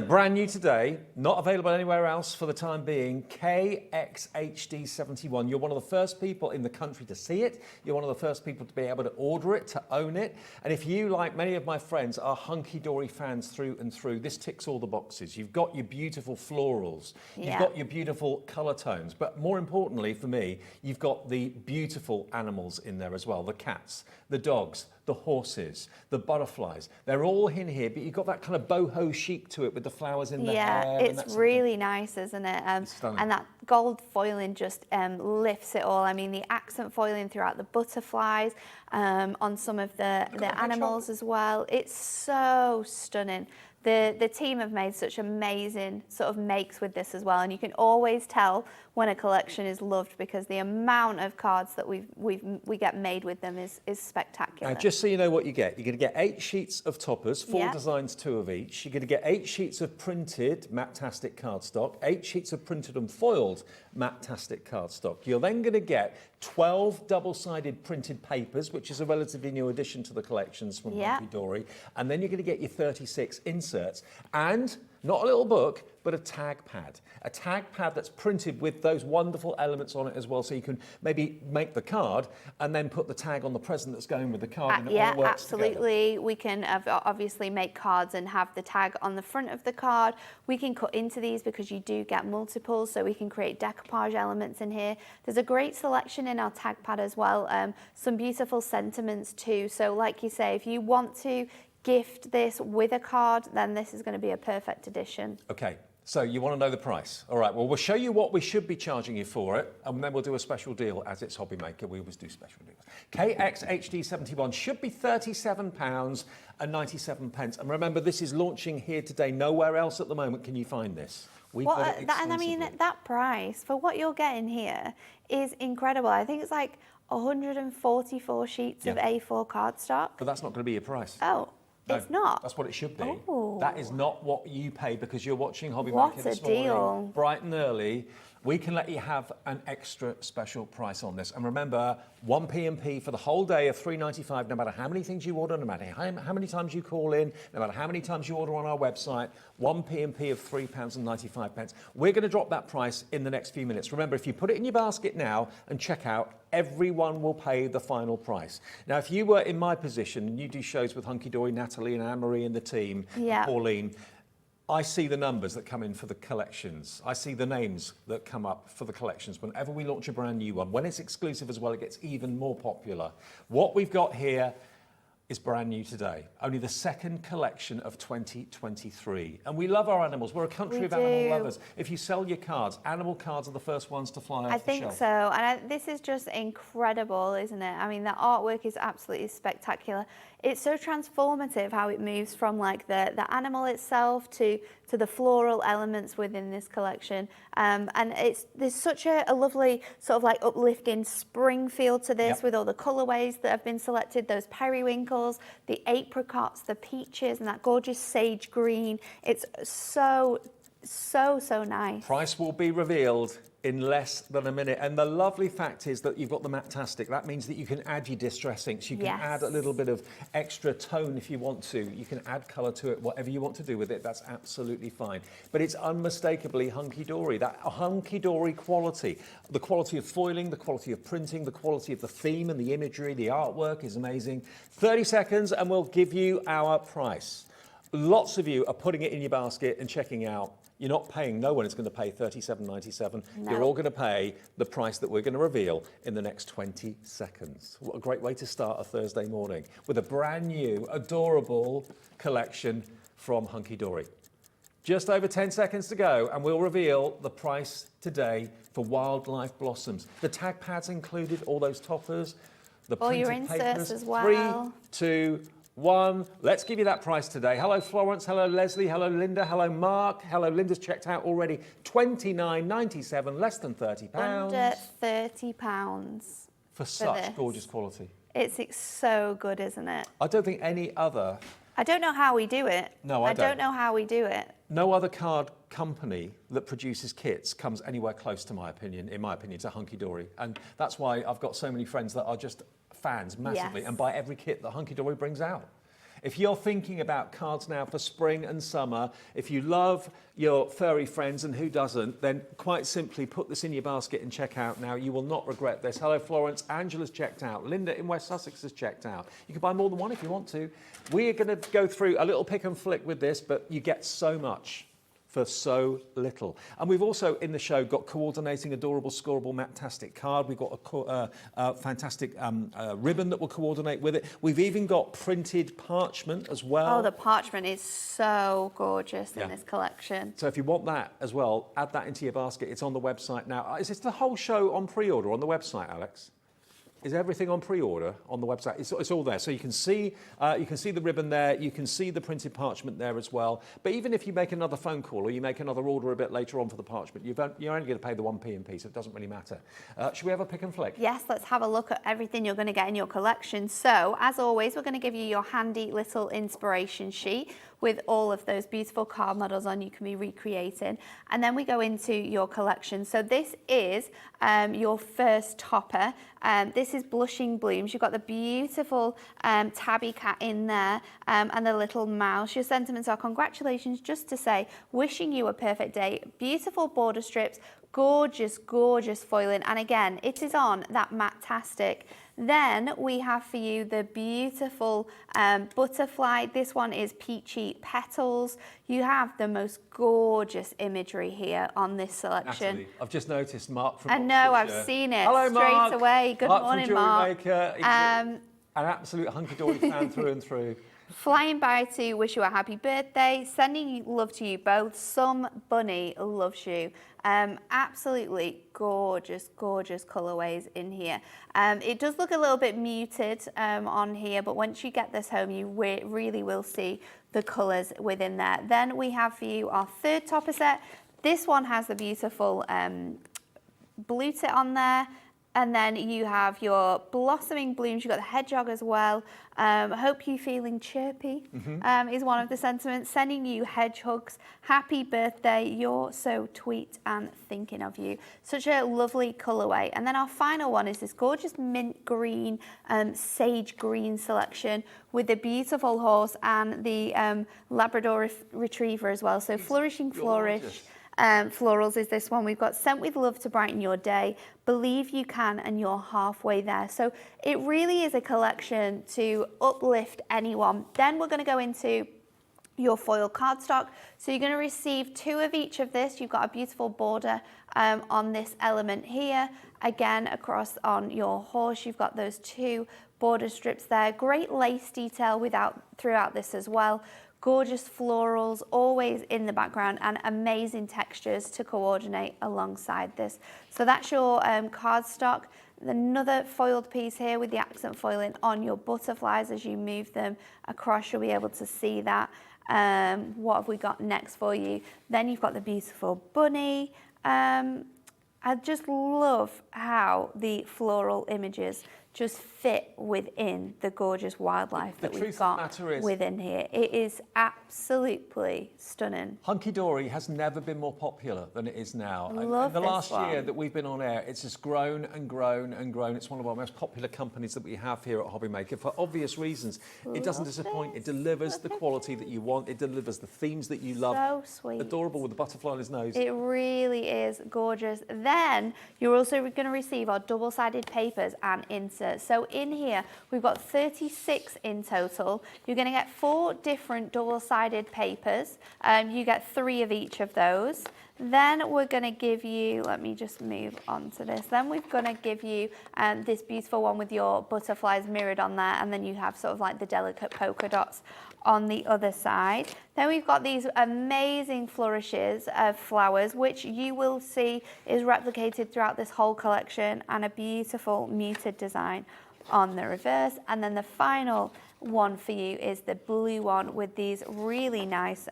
Brand new today, not available anywhere else for the time being. KXHD71. You're one of the first people in the country to see it. You're one of the first people to be able to order it, to own it. And if you, like many of my friends, are Hunkydory fans through and through, this ticks all the boxes. You've got your beautiful florals. You've got your beautiful colour tones. But more importantly for me, you've got the beautiful animals in there as well. The cats, the dogs, the horses, the butterflies. They're all in here, but you've got that kind of boho chic to it with the flowers in the hair. Yeah, it's really nice, isn't it? And that gold foiling just lifts it all. I mean, the accent foiling throughout the butterflies, on some of the animals as well. It's so stunning. The team have made such amazing sort of makes with this as well, and you can always tell when a collection is loved because the amount of cards that we get made with them is spectacular. Now, just so you know what you get, you're going to get 8 sheets of toppers, 4 designs, 2 of each. You're going to get 8 sheets of printed matte-tastic cardstock, 8 sheets of printed and foiled matte-tastic cardstock. You're then going to get 12 double-sided printed papers, which is a relatively new addition to the collections from Hunkydory, and then you're going to get your 36 inserts and not a little book, but a tag pad that's printed with those wonderful elements on it as well, so you can maybe make the card and then put the tag on the present that's going with the card, and it all works absolutely. together. We can obviously make cards and have the tag on the front of the card. We can cut into these because you do get multiples, so we can create decoupage elements in here. There's a great selection in our tag pad as well, some beautiful sentiments too. So like you say, if you want to gift this with a card, then this is going to be a perfect addition. Okay, so you want to know the price. All right, well, we'll show you what we should be charging you for it, and then we'll do a special deal as it's Hobby Maker. We always do special deals. KXHD71 should be £37.97. And remember, this is launching here today. Nowhere else at the moment can you find this. We've got it exclusively. And I mean, that price for what you're getting here is incredible. I think it's like 144 sheets of A4 cardstock. But that's not going to be your price. Oh. No, it's not. That's what it should be. Oh. That is not what you pay because you're watching Hobby What Maker this a deal. morning, bright and early. We can let you have an extra special price on this. And remember, 1 P&P for the whole day of $3.95, no matter how many things you order, no matter how many times you call in, no matter how many times you order on our website, 1 P&P of £3.95. We're going to drop that price in the next few minutes. Remember, if you put it in your basket now and check out, everyone will pay the final price. Now, if you were in my position and you do shows with Hunkydory, Natalie and Anne-Marie and the team, and Pauline, I see the numbers that come in for the collections. I see the names that come up for the collections. Whenever we launch a brand new one, when it's exclusive as well, it gets even more popular. What we've got here is brand new today. Only the second collection of 2023. And we love our animals. We're a country of animal lovers. If you sell your cards, animal cards are the first ones to fly off the shelf. I think so. And this is just incredible, isn't it? I mean, the artwork is absolutely spectacular. It's so transformative how it moves from like the animal itself to the floral elements within this collection. And there's such a lovely sort of like uplifting spring feel to this with all the colourways that have been selected, those periwinkles, the apricots, the peaches, and that gorgeous sage green. It's so nice. Price will be revealed in less than a minute. And the lovely fact is that you've got the Matastic. That means that you can add your distress inks. You can add a little bit of extra tone if you want to. You can add colour to it, whatever you want to do with it. That's absolutely fine. But it's unmistakably hunky-dory. That hunky-dory quality. The quality of foiling, the quality of printing, the quality of the theme and the imagery, the artwork is amazing. 30 seconds and we'll give you our price. Lots of you are putting it in your basket and checking out. You're not paying, no one is going to pay $37.97. No. You're all going to pay the price that we're going to reveal in the next 20 seconds. What a great way to start a Thursday morning with a brand new, adorable collection from Hunkydory. Just over 10 seconds to go and we'll reveal the price today for Wildlife Blossoms. The tag pads included, all those toppers, the all your printed inserts papers. as well. 3, 2, 1. Let's give you that price today. Hello, Florence. Hello, Leslie. Hello, Linda. Hello, Mark. Hello, Linda's checked out already. £29.97, less than £30. Under £30 for such this. gorgeous quality. It's so good, isn't it? I don't think any other... I don't know how we do it. No, I don't. don't know how we do it. No other card company that produces kits comes anywhere close to in my opinion, to Hunkydory. And that's why I've got so many friends that are just fans massively and buy every kit that Hunkydory brings out. If you're thinking about cards now for spring and summer, if you love your furry friends, and who doesn't, then quite simply put this in your basket and check out now. You will not regret this. Hello, Florence. Angela's checked out. Linda in West Sussex has checked out. You can buy more than one if you want to. We are going to go through a little pick and flick with this, but you get so much for so little. And we've also in the show got coordinating adorable scoreable Matastic card. We've got a fantastic ribbon that will coordinate with it. We've even got printed parchment as well. Oh, the parchment is so gorgeous in this collection. So if you want that as well, add that into your basket. It's on the website now. Is this the whole show on pre-order on the website, Alex? Is everything on pre-order on the website? It's all there. So you can see the ribbon there. You can see the printed parchment there as well. But even if you make another phone call or you make another order a bit later on for the parchment, you're only going to pay the 1p and p, so it doesn't really matter. Should we have a pick and flick? Yes, let's have a look at everything you're going to get in your collection. So, as always, we're going to give you your handy little inspiration sheet with all of those beautiful card models on you can be recreating. And then we go into your collection. So this is your first topper. This is Blushing Blooms. You've got the beautiful tabby cat in there and the little mouse. Your sentiments are congratulations, just to say, wishing you a perfect day. Beautiful border strips, gorgeous, gorgeous foiling. And again, it is on that Matastic. Then we have for you the beautiful butterfly. This one is Peachy Petals. You have the most gorgeous imagery here on this selection. Natalie, I've just noticed Mark from I know, Oxfordshire. I've seen it. Hello, straight Mark. away. Good morning, Mark. Maker. An absolute Hunkydory fan through and through. Flying by to wish you a happy birthday, sending love to you both. Some Bunny loves you. Absolutely gorgeous, gorgeous colourways in here. It does look a little bit muted on here, but once you get this home, you really will see the colours within there. Then we have for you our third topper set. This one has the beautiful blue tit on there. And then you have your Blossoming Blooms. You've got the hedgehog as well. Hope you're feeling chirpy is one of the sentiments. Sending you hedgehogs. Happy birthday. You're so tweet and thinking of you. Such a lovely colourway. And then our final one is this gorgeous mint green, sage green selection with the beautiful horse and the Labrador Retriever as well. So Flourishing Flourish. Florals is this one. We've got Sent with Love to Brighten Your Day, Believe You Can, and You're Halfway There. So it really is a collection to uplift anyone. Then we're going to go into your foil cardstock. So you're going to receive 2 of each of this. You've got a beautiful border on this element here. Again, across on your horse, you've got those 2 border strips there. Great lace detail throughout this as well. Gorgeous florals always in the background and amazing textures to coordinate alongside this. So that's your cardstock. Another foiled piece here with the accent foiling on your butterflies as you move them across. You'll be able to see that. What have we got next for you? Then you've got the beautiful bunny. I just love how the floral images just fit within the gorgeous wildlife that truth we've of the got matter is- within here. It is absolutely stunning. Hunkydory has never been more popular than it is now. And Love in the this last year one. that we've been on air, it's just grown and grown and grown. It's one of our most popular companies that we have here at Hobbymaker for obvious reasons. It doesn't Love disappoint. this. It delivers the Look at quality that you want. It delivers the themes that you love. So sweet. Adorable with the butterfly on his nose. It really is gorgeous. Then you're also going to receive our double-sided papers and inserts. So in here, we've got 36 in total. You're going to get 4 different double-sided papers. You get 3 of each of those. Then we're going to give you, let me just move on to this. Then we're going to give you this beautiful one with your butterflies mirrored on there, and then you have sort of like the delicate polka dots on the other side. Then we've got these amazing flourishes of flowers, which you will see is replicated throughout this whole collection, and a beautiful muted design on the reverse. And then the final one for you is the blue one with these really nice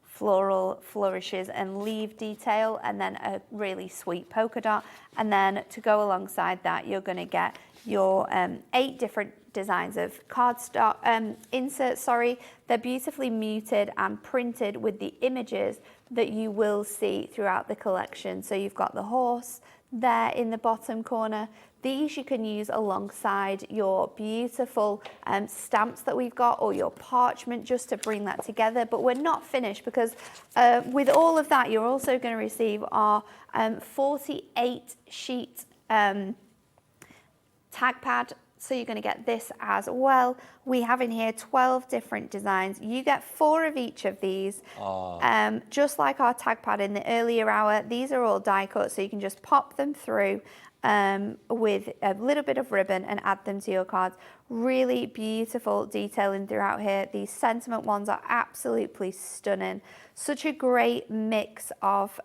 floral flourishes and leaf detail, and then a really sweet polka dot. And then to go alongside that, you're going to get your 8 different designs of cardstock inserts. They're beautifully muted and printed with the images that you will see throughout the collection. So you've got the horse there in the bottom corner. These you can use alongside your beautiful stamps that we've got, or your parchment, just to bring that together. But we're not finished, because with all of that, you're also going to receive our 48 sheet tag pad. So you're going to get this as well. We have in here 12 different designs. You get 4 of each of these. Just like our tag pad in the earlier hour, these are all die cut, so you can just pop them through with a little bit of ribbon and add them to your cards. Really beautiful detailing throughout here. These sentiment ones are absolutely stunning. Such a great mix of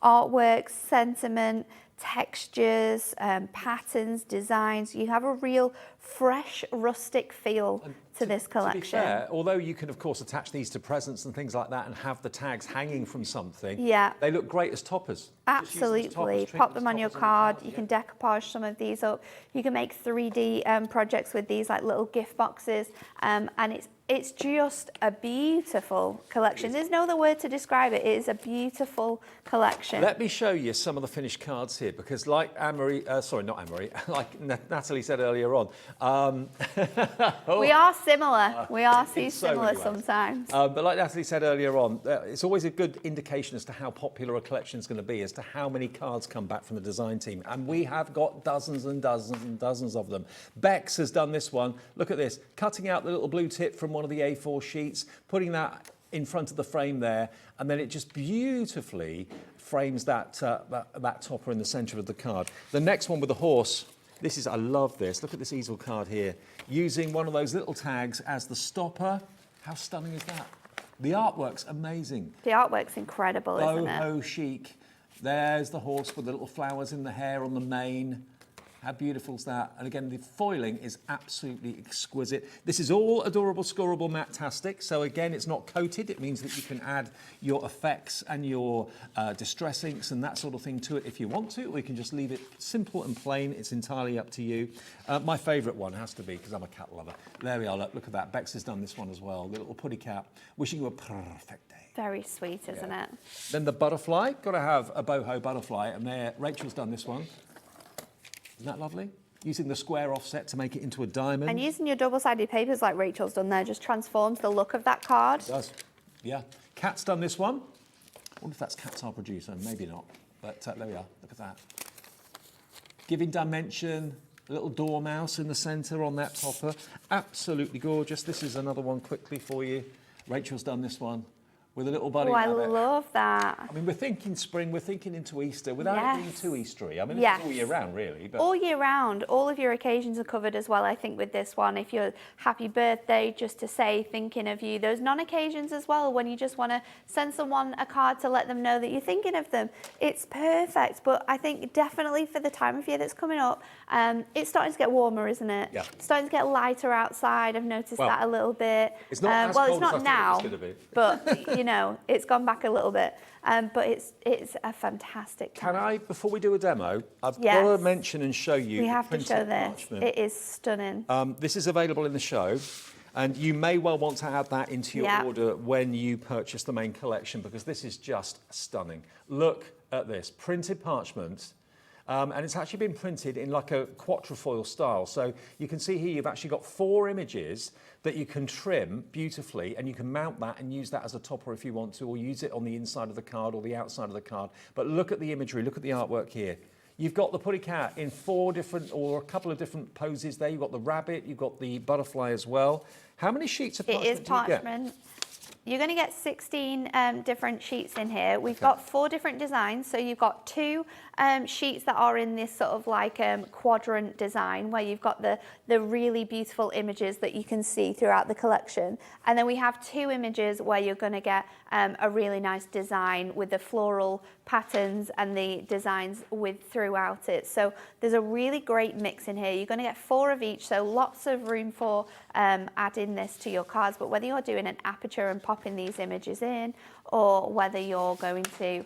artwork, sentiment, textures, patterns, designs. You have a real fresh, rustic feel to this collection. To be fair, although you can of course attach these to presents and things like that and have the tags hanging from something, yeah, they look great as toppers. Absolutely. Pop them on your card. You can decoupage some of these up. You can make 3D projects with these, like little gift boxes, and it's just a beautiful collection. There's no other word to describe it. It is a beautiful collection. Let me show you some of the finished cards here, because like like Natalie said earlier on, we are similar. We are so so similar many ways. sometimes. But like Natalie said earlier on, it's always a good indication as to how popular a collection is going to be, as to how many cards come back from the design team. And we have got dozens and dozens and dozens of them. Bex has done this one. Look at this, cutting out the little blue tip from one of the A4 sheets, putting that in front of the frame there, and then it just beautifully frames that topper in the centre of the card. The next one with the horse, this is, I love this. Look at this easel card here, using one of those little tags as the stopper. How stunning is that? The artwork's amazing. The artwork's incredible, isn't it? Boho chic. There's the horse with the little flowers in the hair on the mane. How beautiful is that? And again, the foiling is absolutely exquisite. This is all adorable, scorable matte-tastic. So again, it's not coated. It means that you can add your effects and your distress inks and that sort of thing to it if you want to, or you can just leave it simple and plain. It's entirely up to you. My favourite one has to be, because I'm a cat lover. There we are, look at that. Bex has done this one as well. The little putty cat. Wishing you a perfect day. Very sweet, isn't it? Then the butterfly. Got to have a boho butterfly. And there, Rachel's done this one. Isn't that lovely? Using the square offset to make it into a diamond. And using your double-sided papers like Rachel's done there just transforms the look of that card. It does, yeah. Kat's done this one. I wonder if that's Kat's our producer, maybe not. But there we are, look at that. Giving dimension, a little dormouse in the centre on that topper. Absolutely gorgeous. This is another one quickly for you. Rachel's done this one with a little bunny Oh, I rabbit. love that. I mean, we're thinking spring, we're thinking into Easter, without it being too Eastery. I mean, Yes. it's all year round, really. But All year round, all of your occasions are covered as well, I think, with this one. If you're happy birthday, just to say, thinking of you. Those non-occasions as well, when you just want to send someone a card to let them know that you're thinking of them. It's perfect, but I think definitely for the time of year that's coming up, it's starting to get warmer, isn't it? Yeah. It's starting to get lighter outside. I've noticed that a little bit. It's not as well, cold it's as I not thought it now, was gonna be. but know, it's gone back a little bit, but it's a fantastic Can card. I, before we do a demo, I've Yes. got to mention and show you We the have to printed show this. parchment. It is stunning. This is available in the show, and you may well want to add that into your Yeah. order when you purchase the main collection, because this is just stunning. Look at this, printed parchment. And it's actually been printed in like a quatrefoil style. So you can see here you've actually got 4 images that you can trim beautifully, and you can mount that and use that as a topper if you want to, or use it on the inside of the card or the outside of the card. But look at the imagery, look at the artwork here. You've got the putty cat in 4 different, or a couple of different poses there. You've got the rabbit, you've got the butterfly as well. How many sheets of parchment It is do you get? parchment. You're going to get 16 different sheets in here. We've got 4 different designs. So you've got 2 sheets that are in this sort of like quadrant design, where you've got the really beautiful images that you can see throughout the collection. And then we have 2 images where you're going to get a really nice design with the floral patterns and the designs with throughout it. So there's a really great mix in here. You're going to get 4 of each, so lots of room for adding this to your cards. But whether you're doing an aperture and popping these images in, or whether you're going to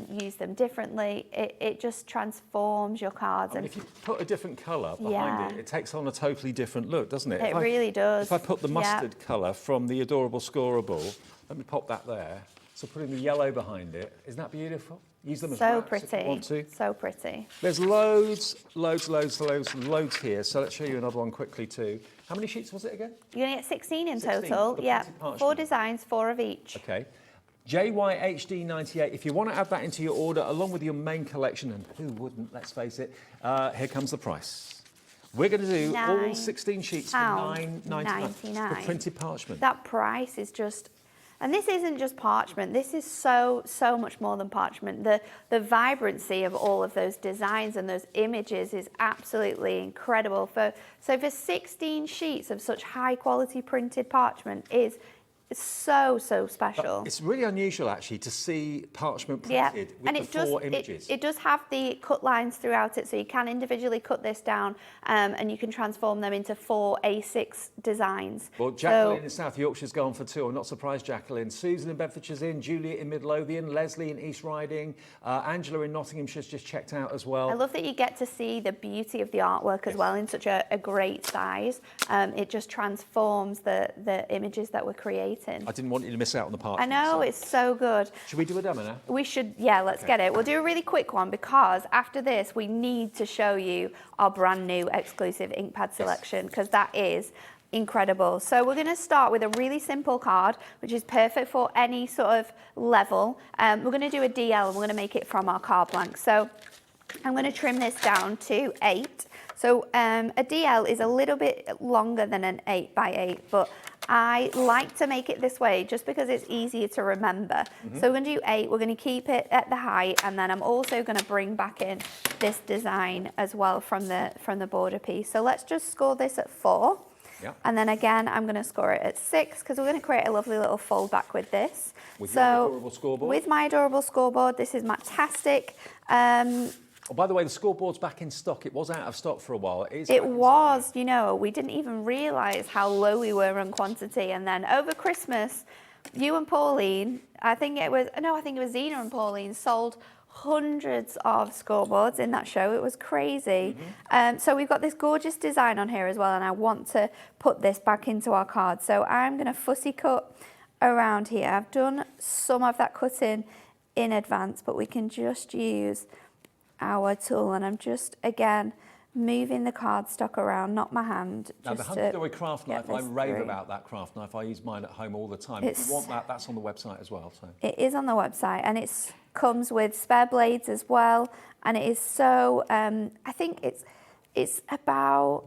use them differently, it just transforms your cards. And if you put a different colour behind it, it takes on a totally different look, doesn't it? It really does. If I put the mustard colour from the adorable scorable, let me pop that there. So putting the yellow behind it, isn't that beautiful? Use them as So wraps if you pretty, want to. so pretty. There's loads here. So let's show you another one quickly too. How many sheets was it again? You're going to get 16 in 16 total. for the Yeah, printed parchment. 4 designs, 4 of each. Okay. JYHD98, if you want to add that into your order along with your main collection, and who wouldn't, let's face it, here comes the price. We're going to do all 16 sheets for $9.99 for printed parchment. That price is just, and this isn't just parchment, this is so much more than parchment. The vibrancy of all of those designs and those images is absolutely incredible. So for 16 sheets of such high quality printed parchment is so special. It's really unusual actually to see parchment Yeah, printed with and the 4 images. it does have the cut lines throughout it, so you can individually cut this down and you can transform them into 4 A6 designs. Well, Jacqueline in South Yorkshire's gone for 2. I'm not surprised, Jacqueline. Susan in Bedfordshire's in, Juliet in Midlothian, Leslie in East Riding, Angela in Nottinghamshire's just checked out as well. I love that you get to see the beauty of the artwork as well in such a great size. It just transforms the images that we're creating. I didn't want you to miss out on the parchment. I know, it's so good. Should we do a demo now? We should, yeah, let's get it. We'll do a really quick one because after this, we need to show you our brand new exclusive ink pad selection, because that is incredible. So we're going to start with a really simple card, which is perfect for any sort of level. We're going to do a DL and we're going to make it from our card blank. So I'm going to trim this down to 8. So a DL is a little bit longer than an 8x8, but I like to make it this way just because it's easier to remember. So we're going to do 8, we're going to keep it at the height, and then I'm also going to bring back in this design as well from the border piece. So let's just score this at 4. Yeah. And then again, I'm going to score it at 6 because we're going to create a lovely little fold back with this. With your adorable scoreboard? With my adorable scoreboard, this is fantastic. Oh, by the way, the scoreboard's back in stock. It was out of stock for a while. It was, you know, we didn't even realise how low we were on quantity. And then over Christmas, you and Pauline, I think it was Zena and Pauline sold hundreds of scoreboards in that show. It was crazy. So we've got this gorgeous design on here as well, and I want to put this back into our card. So I'm going to fussy cut around here. I've done some of that cutting in advance, but we can just use our tool, and I'm just again moving the cardstock around, not my hand. Now the Hunkydory craft knife, I rave about that craft knife. I use mine at home all the time. If you want that, that's on the website as well. So it is on the website, and it comes with spare blades as well, and it is so. I think it's about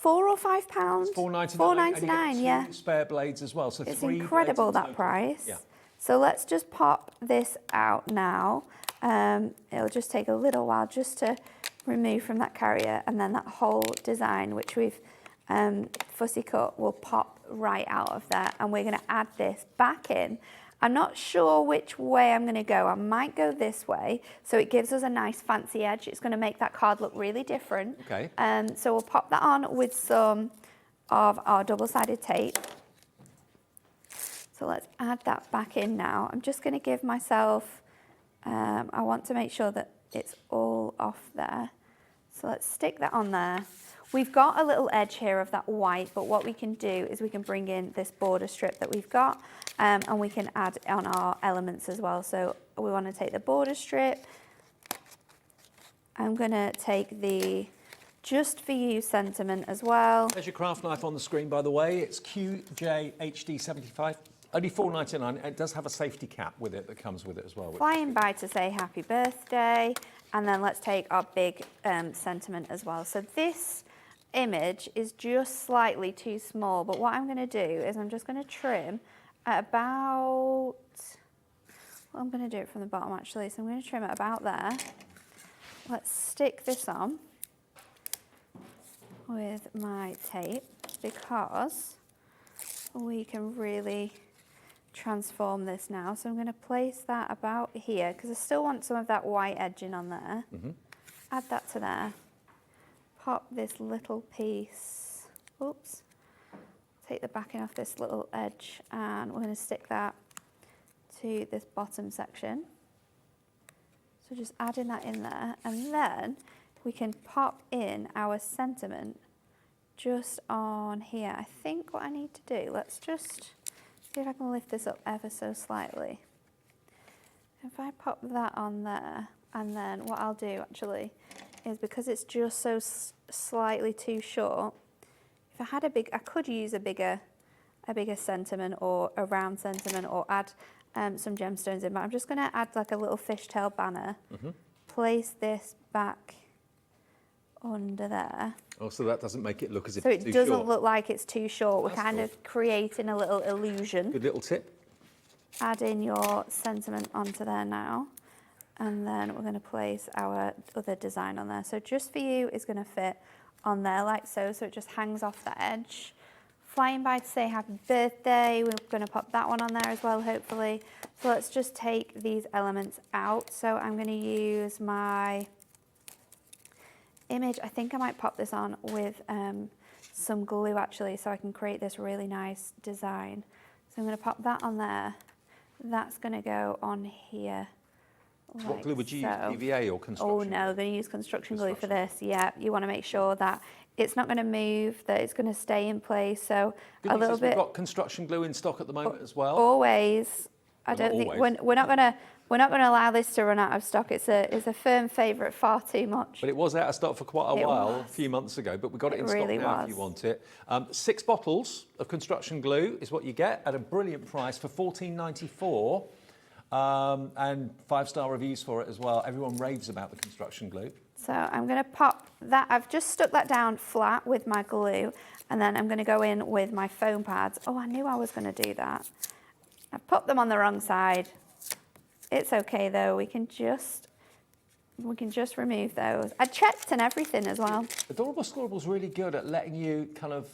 £4 or £5. £4.99. £4.99, yeah. 2 spare blades as well. So It's 3 incredible, blades in that total. price. Yeah. So let's just pop this out now. It'll just take a little while just to remove from that carrier, and then that whole design, which we've fussy cut, will pop right out of there, and we're going to add this back in. I'm not sure which way I'm going to go. I might go this way, so it gives us a nice fancy edge. It's going to make that card look really different. Okay. So we'll pop that on with some of our double-sided tape. So let's add that back in now. I'm just going to give myself, I want to make sure that it's all off there. So let's stick that on there. We've got a little edge here of that white, but what we can do is we can bring in this border strip that we've got, and we can add on our elements as well. So we want to take the border strip. I'm going to take the Just For You sentiment as well. There's your craft knife on the screen, by the way. It's QJHD75. Only $4.99. It does have a safety cap with it that comes with it as well. Flying by to say happy birthday. And then let's take our big sentiment as well. So this image is just slightly too small, but what I'm going to do is I'm just going to trim at about, well, I'm going to do it from the bottom actually, so I'm going to trim it about there. Let's stick this on with my tape because we can really transform this now. So I'm going to place that about here because I still want some of that white edging on there. Add that to there. Pop this little piece, oops, take the backing off this little edge and we're going to stick that to this bottom section. So just adding that in there, and then we can pop in our sentiment just on here. I think what I need to do, let's just see if I can lift this up ever so slightly. If I pop that on there, and then what I'll do actually is because it's just so slightly too short, if I had a big, I could use a bigger sentiment or a round sentiment or add some gemstones in, but I'm just going to add like a little fishtail banner, place this back under there. Oh, so that doesn't make it look as if so it's it too doesn't short. look like it's too short. We're That's kind cool. of creating a little illusion. Good little tip. Add in your sentiment onto there now. And then we're going to place our other design on there. So Just For You is going to fit on there like so. So it just hangs off the edge. Flying By to say happy birthday. We're going to pop that one on there as well, hopefully. So let's just take these elements out. So I'm going to use my image. I think I might pop this on with some glue actually, so I can create this really nice design. So I'm going to pop that on there. That's going to go on here. What Like glue would you so. use? PVA or construction? Oh no, I'm going to use construction glue for this. Yeah, you want to make sure that it's not going to move, that it's going to stay in place. So Good a news little is bit. We've got construction glue in stock at the moment as well. Always. I Well, don't not think always. we're not going to allow this to run out of stock. It's a firm favourite, far too much. But it was out of stock for quite a It while, was. a few months ago, but we've got it It in really stock now if was. you want it. 6 bottles of construction glue is what you get at a brilliant price for $14.94. And 5-star reviews for it as well. Everyone raves about the construction glue. So I'm going to pop that, I've just stuck that down flat with my glue, and then I'm going to go in with my foam pads. Oh, I knew I was going to do that. I've put them on the wrong side. It's okay though, we can just remove those. I checked and everything as well. Adorable Scoreable's really good at letting you kind of...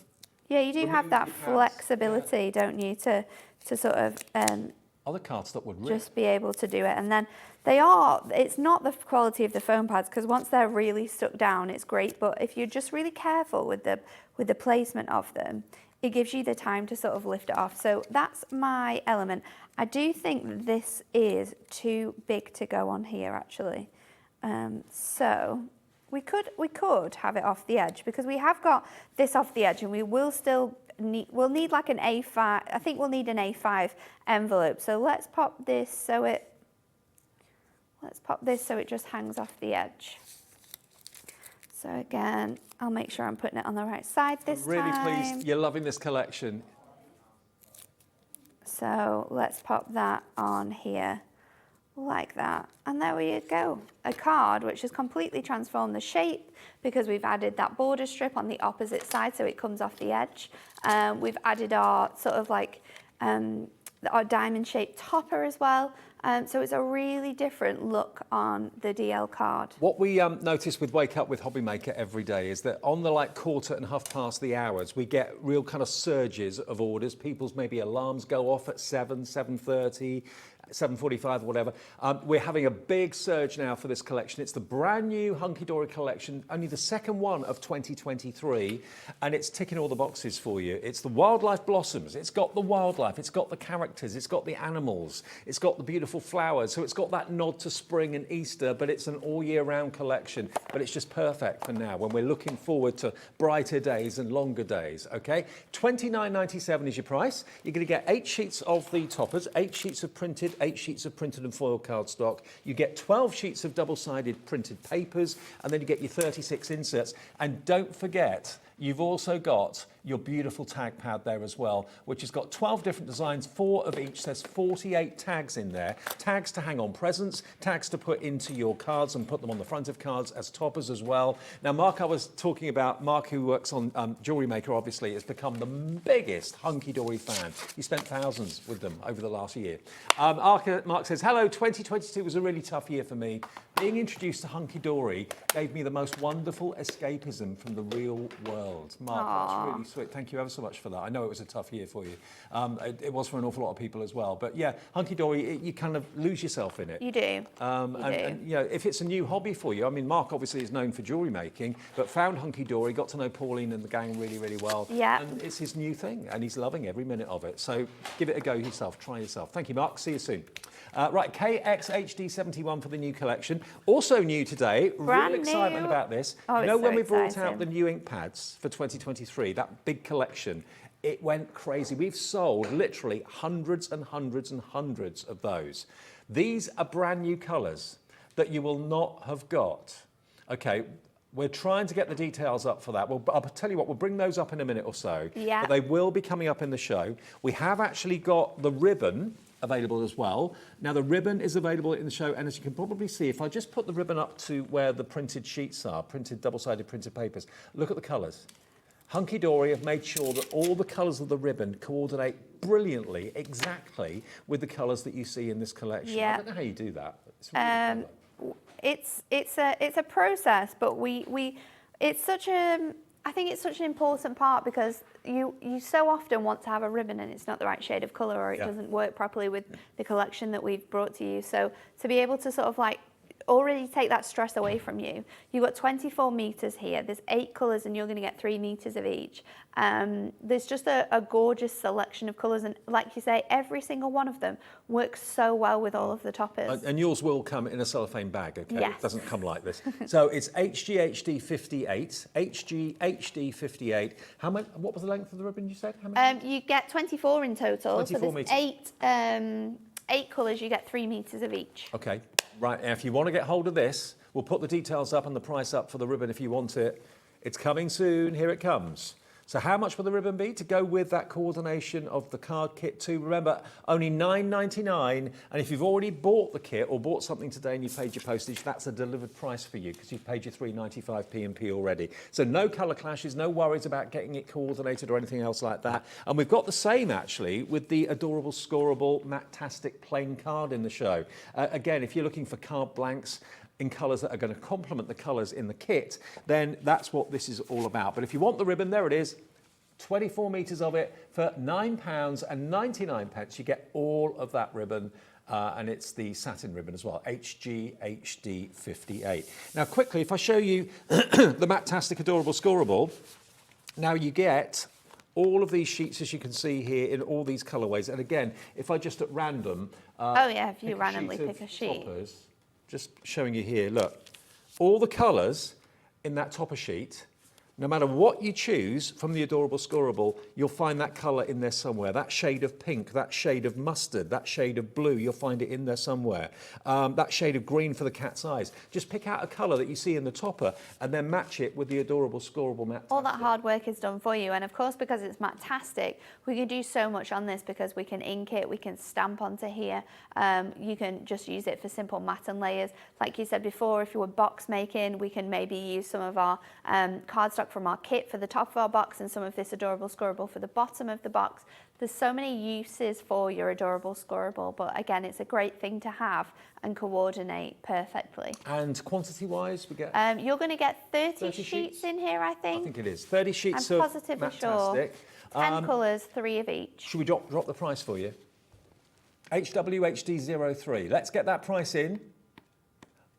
Yeah, you do remove have that your pads. flexibility, don't you, to sort of Other cardstock would rip. just be able to do it. And then it's not the quality of the foam pads, because once they're really stuck down, it's great. But if you're just really careful with the placement of them, it gives you the time to sort of lift it off. So that's my element. I do think this is too big to go on here, actually. So we could have it off the edge, because we have got this off the edge, and we will still we'll need like an A5. I think we'll need an A5 envelope. So let's pop this so it just hangs off the edge. So again, I'll make sure I'm putting it on the right side this I'm really time. pleased you're loving this collection. So let's pop that on here like that. And there we go. A card which has completely transformed the shape, because we've added that border strip on the opposite side so it comes off the edge. We've added our sort of like our diamond shaped topper as well. So it's a really different look on the DL card. What we notice with Wake Up with Hobbymaker every day is that on the like quarter and half past the hours, we get real kind of surges of orders. People's maybe alarms go off at 7, 7:30. 7:45 or whatever. We're having a big surge now for this collection. It's the brand new Hunkydory collection, only the second one of 2023, and it's ticking all the boxes for you. It's the wildlife blossoms. It's got the wildlife. It's got the characters. It's got the animals. It's got the beautiful flowers. So it's got that nod to spring and Easter, but it's an all year round collection. But it's just perfect for now when we're looking forward to brighter days and longer days. Okay, $29.97 is your price. You're going to get 8 sheets of the toppers, 8 sheets of printed, 8 sheets of printed and foil cardstock. You get 12 sheets of double-sided printed papers, and then you get your 36 inserts. And don't forget, you've also got your beautiful tag pad there as well, which has got 12 different designs, 4 of each. There's 48 tags in there. Tags to hang on presents, tags to put into your cards and put them on the front of cards as toppers as well. Now, Mark, I was talking about, Mark, who works on Jewelry Maker, obviously, has become the biggest Hunkydory fan. He spent thousands with them over the last year. Mark says, hello, 2022 was a really tough year for me. Being introduced to Hunkydory gave me the most wonderful escapism from the real world. Mark, that's really sweet. Thank you ever so much for that. I know it was a tough year for you. It was for an awful lot of people as well. But yeah, Hunkydory, you kind of lose yourself in it. You do. And you know, if it's a new hobby for you, I mean, Mark obviously is known for jewellery making, but found Hunkydory, got to know Pauline and the gang really, really well. Yeah. And it's his new thing, and he's loving every minute of it. So give it a go yourself. Try yourself. Thank you, Mark. See you soon. Right, KXHD71 for the new collection. Also new today, Brand real excitement new. about this. Oh, you know it's when so we brought exciting. out the new ink pads for 2023, that big collection, it went crazy. We've sold literally hundreds and hundreds and hundreds of those. These are brand new colours that you will not have got. Okay, we're trying to get the details up for that. I'll tell you what, we'll bring those up in a minute or so. Yeah. But they will be coming up in the show. We have actually got the ribbon available as well. Now the ribbon is available in the show, and as you can probably see, if I just put the ribbon up to where the printed sheets are, printed double-sided printed papers, look at the colours. Hunkydory have made sure that all the colours of the ribbon coordinate brilliantly, exactly with the colours that you see in this collection. Yeah. I don't know how you do that. It's really clever. It's a process, but it's such a, I think it's such an important part because you so often want to have a ribbon and it's not the right shade of colour, or it doesn't work properly with the collection that we've brought to you. So to be able to sort of like already take that stress away from you. You've got 24 meters here. There's 8 colours and you're going to get 3 meters of each. There's just a gorgeous selection of colours, and like you say, every single one of them works so well with all of the toppers. And yours will come in a cellophane bag, okay? Yes. It doesn't come like this. So it's HGHD 58, HGHD 58. How many? What was the length of the ribbon you said? How many? You get 24 in total. 24 so meters. there's 8 colours, you get 3 meters of each. Okay, right, now if you want to get hold of this, we'll put the details up and the price up for the ribbon if you want it. It's coming soon, here it comes. So how much will the ribbon be to go with that coordination of the card kit too? Remember, only $9.99, and if you've already bought the kit or bought something today and you paid your postage, that's a delivered price for you because you've paid your $3.95 P&P already. So no colour clashes, no worries about getting it coordinated or anything else like that. And we've got the same actually with the adorable, scoreable, matte-tastic plain card in the show. Again, if you're looking for card blanks in colours that are going to complement the colours in the kit, then that's what this is all about. But if you want the ribbon, there it is. 24 metres of it for £9.99. You get all of that ribbon, and it's the satin ribbon as well, HGHD 58. Now, quickly, if I show you the matte-tastic, adorable, scoreable, now you get all of these sheets, as you can see here, in all these colourways. And again, if I just at random... if you randomly pick a sheet. Toppers, just showing you here, look, all the colours in that topper sheet, no matter what you choose from the adorable scoreable, you'll find that colour in there somewhere. That shade of pink, that shade of mustard, that shade of blue, you'll find it in there somewhere. That shade of green for the cat's eyes. Just pick out a colour that you see in the topper and then match it with the adorable scoreable matte. All that hard work is done for you, and of course, because it's matte-tastic, we can do so much on this because we can ink it, we can stamp onto here. You can just use it for simple matte and layers. Like you said before, if you were box making, we can maybe use some of our cardstock from our kit for the top of our box and some of this adorable scoreable for the bottom of the box. There's so many uses for your adorable scorable, but again, it's a great thing to have and coordinate perfectly. And quantity-wise, we get... You're going to get 30 30 sheets sheets? in here, I I think. think it is. 30 sheets I'm of positively Matastic. sure. 10 colours, 3 of each. Should we drop the price for you? HWHD03. Let's get that price in.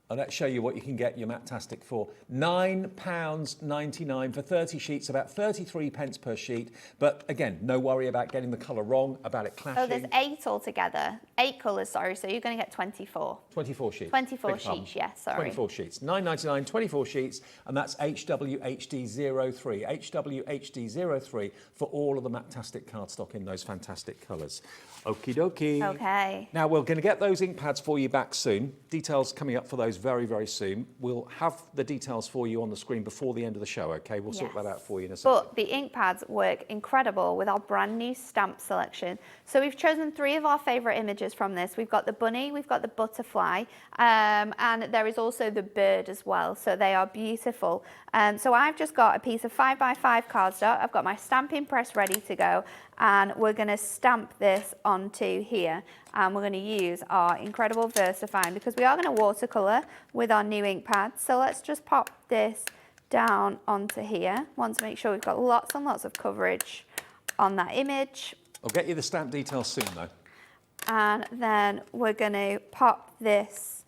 And let's show you what you can get your Matastic for. £9.99 for 30 sheets, about 33 pence per sheet. But again, no worry about getting the colour wrong, about it clashing. Oh, there's 8 altogether. 8 colours, sorry, so you're going to get 24. 24 sheets. 24 Beg your pardon. sheets, yes, sorry. 24 sheets. £9.99, 24 sheets, and that's HWHD03. HWHD03 for all of the Matastic cardstock in those fantastic colours. Okie dokie. Okay. Now, we're going to get those ink pads for you back soon. Details coming up for those very, very soon. We'll have the details for you on the screen before the end of the show, OK? We'll sort that out for you in a second. But the ink pads work incredible with our brand new stamp selection. So we've chosen 3 of our favourite images from this. We've got the bunny, we've got the butterfly, and there is also the bird as well. So they are beautiful. So I've just got a piece of 5x5 cardstock. I've got my stamping press ready to go, and we're going to stamp this onto here. And we're going to use our incredible VersaFine because we are going to watercolour with our new ink pads. So let's just pop this down onto here. Want to make sure we've got lots and lots of coverage on that image. I'll get you the stamp details soon, though. And then we're going to pop this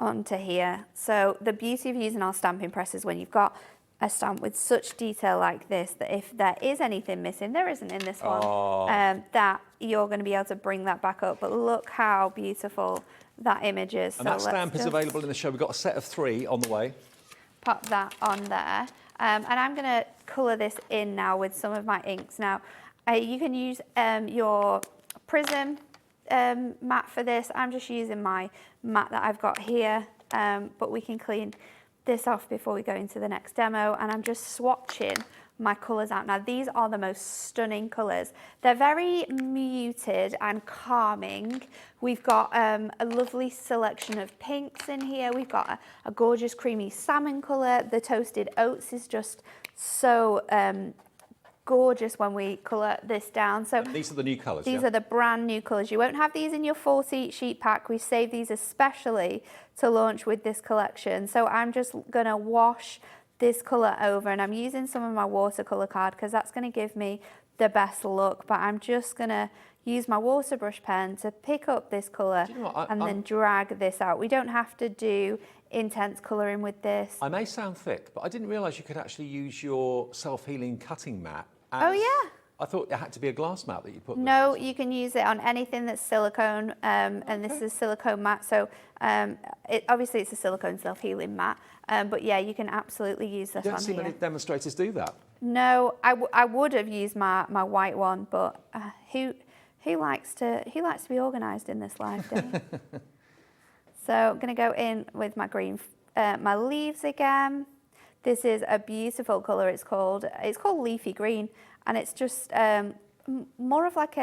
onto here. So the beauty of using our stamping press is when you've got a stamp with such detail like this, that if there is anything missing, there isn't in this one, that you're going to be able to bring that back up. But look how beautiful that image is. And that stamp is available in the show. We've got a set of 3 on the way. Pop that on there. And I'm going to colour this in now with some of my inks. Now, you can use your Prism matte for this. I'm just using my matte that I've got here, but we can clean this off before we go into the next demo, and I'm just swatching my colours out. Now, these are the most stunning colours. They're very muted and calming. We've got a lovely selection of pinks in here. We've got a gorgeous creamy salmon colour. The toasted oats is just so gorgeous when we colour this down. So and these are the new colours. These are the brand new colours. You won't have these in your 40 sheet pack. We saved these especially to launch with this collection. So I'm just going to wash this colour over, and I'm using some of my watercolour card because that's going to give me the best look. But I'm just going to use my water brush pen to pick up this colour and then drag this out. We don't have to do intense colouring with this. I may sound thick, but I didn't realise you could actually use your self-healing cutting mat. Oh, yeah. I thought it had to be a glass mat that you put. No, you can use it on anything that's silicone, and this is silicone mat. So obviously it's a silicone self-healing mat, but yeah, you can absolutely use this on here. You don't see many demonstrators do that. No, I would have used my white one, but who likes to be organised in this life, don't you? So I'm going to go in with my green, my leaves again. This is a beautiful colour. It's called leafy green, and it's just more of like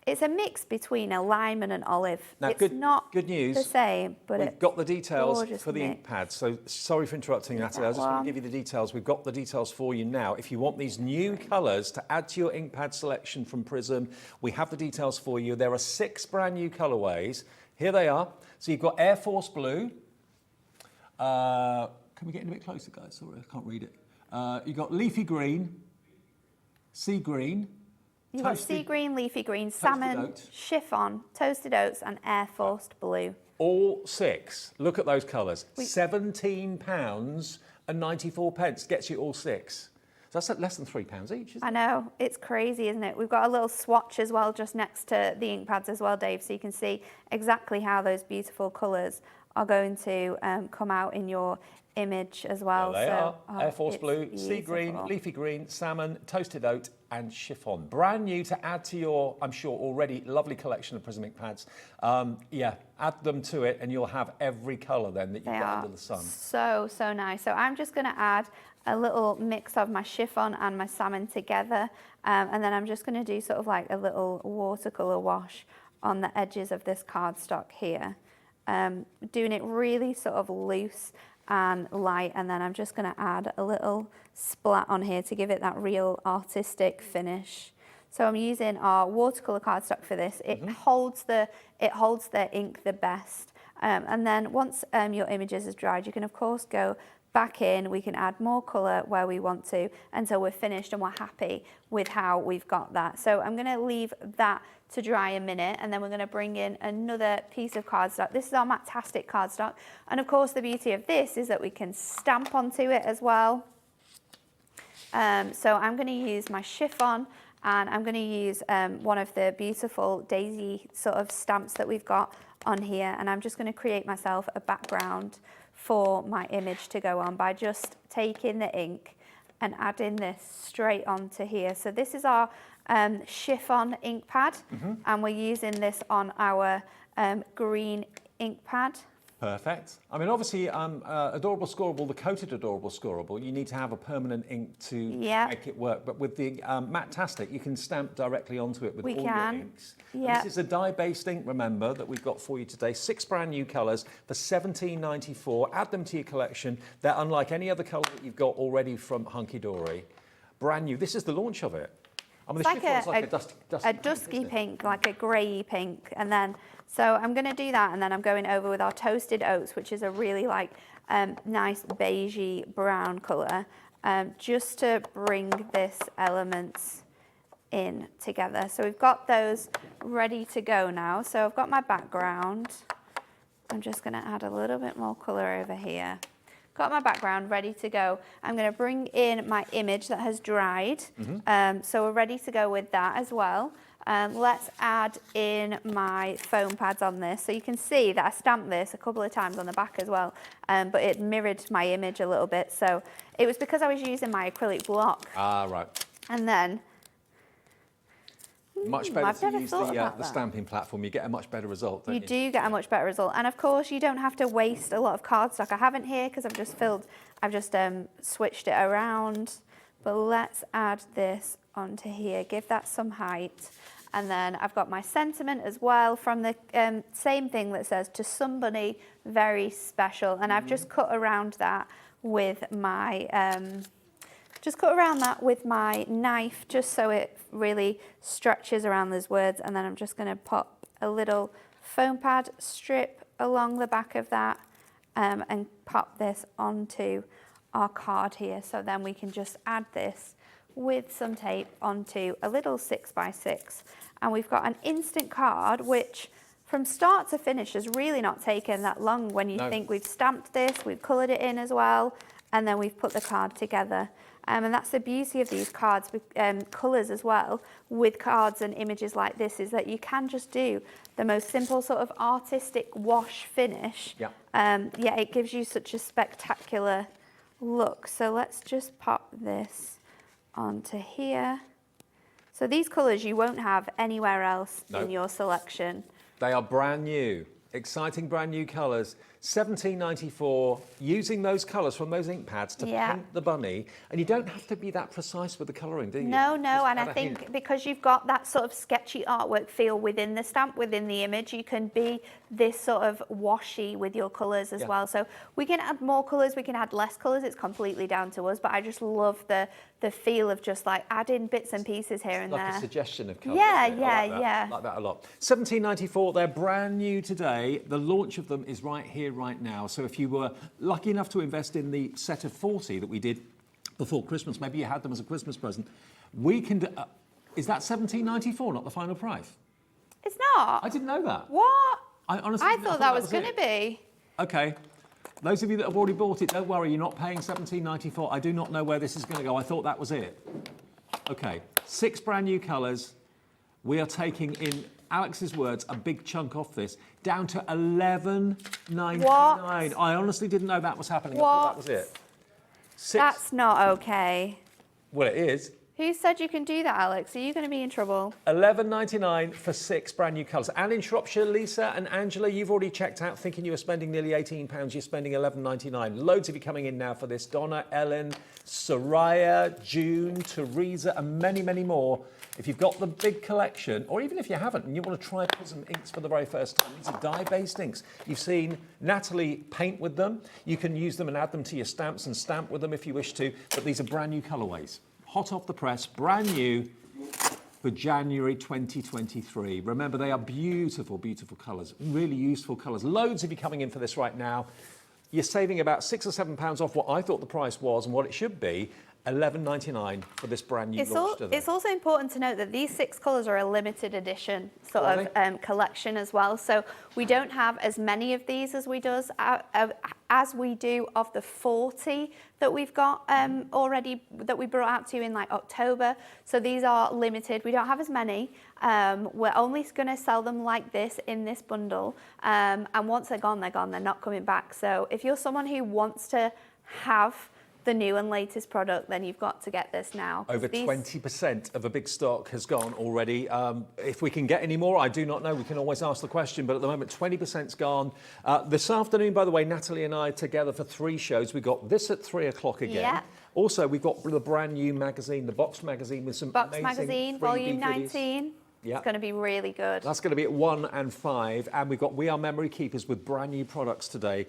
it's a mix between a lime and an olive. Now, it's not good news. the same, but we've got the details gorgeous for the ink mix. pads. So sorry for interrupting, Natalie. I just want to give you the details. We've got the details for you now. If you want these new colours to add to your ink pad selection from Prism, we have the details for you. There are 6 brand new colourways. Here they are. So you've got Air Force Blue. Can we get in a bit closer, guys? Sorry, I can't read it. You've got Leafy Green, Sea Green. You've got sea green, leafy green, salmon, oats. chiffon, toasted oats, and Air Force blue. All 6. Look at those colours. £17.94 gets you all 6. So that's less than £3 each, isn't it? I know, it's crazy, isn't it? We've got a little swatch as well just next to the ink pads as well, Dave, so you can see exactly how those beautiful colours are going to come out in your image as well. There they are. Oh, Air Force Blue, beautiful. Sea Green, Leafy Green, Salmon, Toasted Oat and Chiffon. Brand new to add to your, I'm sure, already lovely collection of Prism ink pads. Yeah, add them to it and you'll have every colour then that you've got under the sun. So nice. So I'm just going to add a little mix of my chiffon and my salmon together, and then I'm just going to do sort of like a little watercolour wash on the edges of this cardstock here. Doing it really sort of loose and light, and then I'm just going to add a little splat on here to give it that real artistic finish. So I'm using our watercolour cardstock for this. It holds the ink the best. And then once your images is dried, you can of course go back in. We can add more colour where we want to until we're finished and we're happy with how we've got that. So I'm going to leave that to dry a minute, and then we're going to bring in another piece of cardstock. This is our Matastic cardstock, and of course the beauty of this is that we can stamp onto it as well. So I'm going to use my chiffon, and I'm going to use one of the beautiful daisy sort of stamps that we've got on here, and I'm just going to create myself a background for my image to go on by just taking the ink and adding this straight onto here. So this is our chiffon ink pad, and we're using this on our green ink pad. Perfect. I mean, obviously, Adorable Scoreable, the coated Adorable Scoreable, you need to have a permanent ink to make it work. But with the Matastic, you can stamp directly onto it with all your inks. Yeah. This is a dye-based ink, remember, that we've got for you today. 6 brand new colours for $17.94. Add them to your collection. They're unlike any other colour that you've got already from Hunkydory. Brand new. This is the launch of it. I mean, It's the like a dusky pink, like a grey pink, and then so I'm going to do that, and then I'm going over with our toasted oats, which is a really like nice beigey brown colour, just to bring this elements in together. So we've got those ready to go now. So I've got my background. I'm just going to add a little bit more colour over here. Got my background ready to go. I'm going to bring in my image that has dried. So we're ready to go with that as well. Let's add in my foam pads on this. So you can see that I stamped this a couple of times on the back as well, but it mirrored my image a little bit. So it was because I was using my acrylic block. Ah, right. And then Much better I've to never use thought the about that. stamping platform. You get a much better result, don't You you? do get a much better result. And of course, you don't have to waste a lot of cardstock. I haven't here because I've just switched it around. But let's add this onto here, give that some height. And then I've got my sentiment as well from the same thing that says, to somebody very special. And I've just cut around that with my knife, just so it really stretches around those words. And then I'm just going to pop a little foam pad strip along the back of that and pop this onto our card here. So then we can just add this with some tape onto a little 6x6. And we've got an instant card, which from start to finish has really not taken that long when you think we've stamped this, we've coloured it in as well, and then we've put the card together. And that's the beauty of these cards with colours as well, with cards and images like this, is that you can just do the most simple sort of artistic wash finish. Yeah, it gives you such a spectacular look. So let's just pop this onto here. So these colours you won't have anywhere else in your selection. They are brand new, exciting brand new colours. $17.94, using those colours from those ink pads to paint the bunny. And you don't have to be that precise with the colouring, do you? No, Just and add I a think hint. because you've got that sort of sketchy artwork feel within the stamp, within the image, you can be this sort of washy with your colours as well. So we can add more colours, we can add less colours, it's completely down to us, but I just love the feel of just like adding bits and pieces here and like there. a suggestion of colour. Yeah, isn't it? I yeah. like that a lot. $17.94, they're brand new today. The launch of them is right here, right now. So if you were lucky enough to invest in the set of 40 that we did before Christmas, maybe you had them as a Christmas present, we can do, is that $17.94, not the final price? It's not. I didn't know that. What? I honestly I thought that was going to it. be. Okay. Those of you that have already bought it, don't worry, you're not paying $17.94. I do not know where this is going to go. I thought that was it. Okay, 6 brand new colours. We are taking, in Alex's words, a big chunk off this, down to $11.99. What? I honestly didn't know that was happening. I thought that was it. 6. That's not okay. Well, it is. Who said you can do that, Alex? Are you going to be in trouble? $11.99 for 6 brand new colours. And in Shropshire, Lisa and Angela, you've already checked out thinking you were spending nearly £18. You're spending $11.99. Loads of you coming in now for this. Donna, Ellen, Soraya, June, Teresa, and many, many more. If you've got the big collection, or even if you haven't and you want to try Prism inks for the very first time, these are dye-based inks. You've seen Natalie paint with them. You can use them and add them to your stamps and stamp with them if you wish to, but these are brand new colourways. Hot off the press, brand new. for January 2023. Remember, they are beautiful, beautiful colours, really useful colours. Loads of you coming in for this right now. You're saving about £6 or £7 off what I thought the price was and what it should be. $11.99 for this brand new launch today. It's also important to note that these 6 colours are a limited edition sort of collection as well. So we don't have as many of these as we do of the 40 that we've got already that we brought out to you in like October. So these are limited. We don't have as many. We're only going to sell them like this in this bundle. And once they're gone, they're gone. They're not coming back. So if you're someone who wants to have the new and latest product, then you've got to get this now. Over 20% of a big stock has gone already. If we can get any more, I do not know. We can always ask the question, but at the moment, 20%'s gone. This afternoon, by the way, Natalie and I are together for 3 shows. We've got this at 3 o'clock again. Yeah. Also, we've got the brand new magazine, the Box magazine, with some Box amazing magazine, 3D volume goodies. 19. Yeah. It's going to be really good. That's going to be at 1 and 5, and we've got We Are Memory Keepers with brand new products today.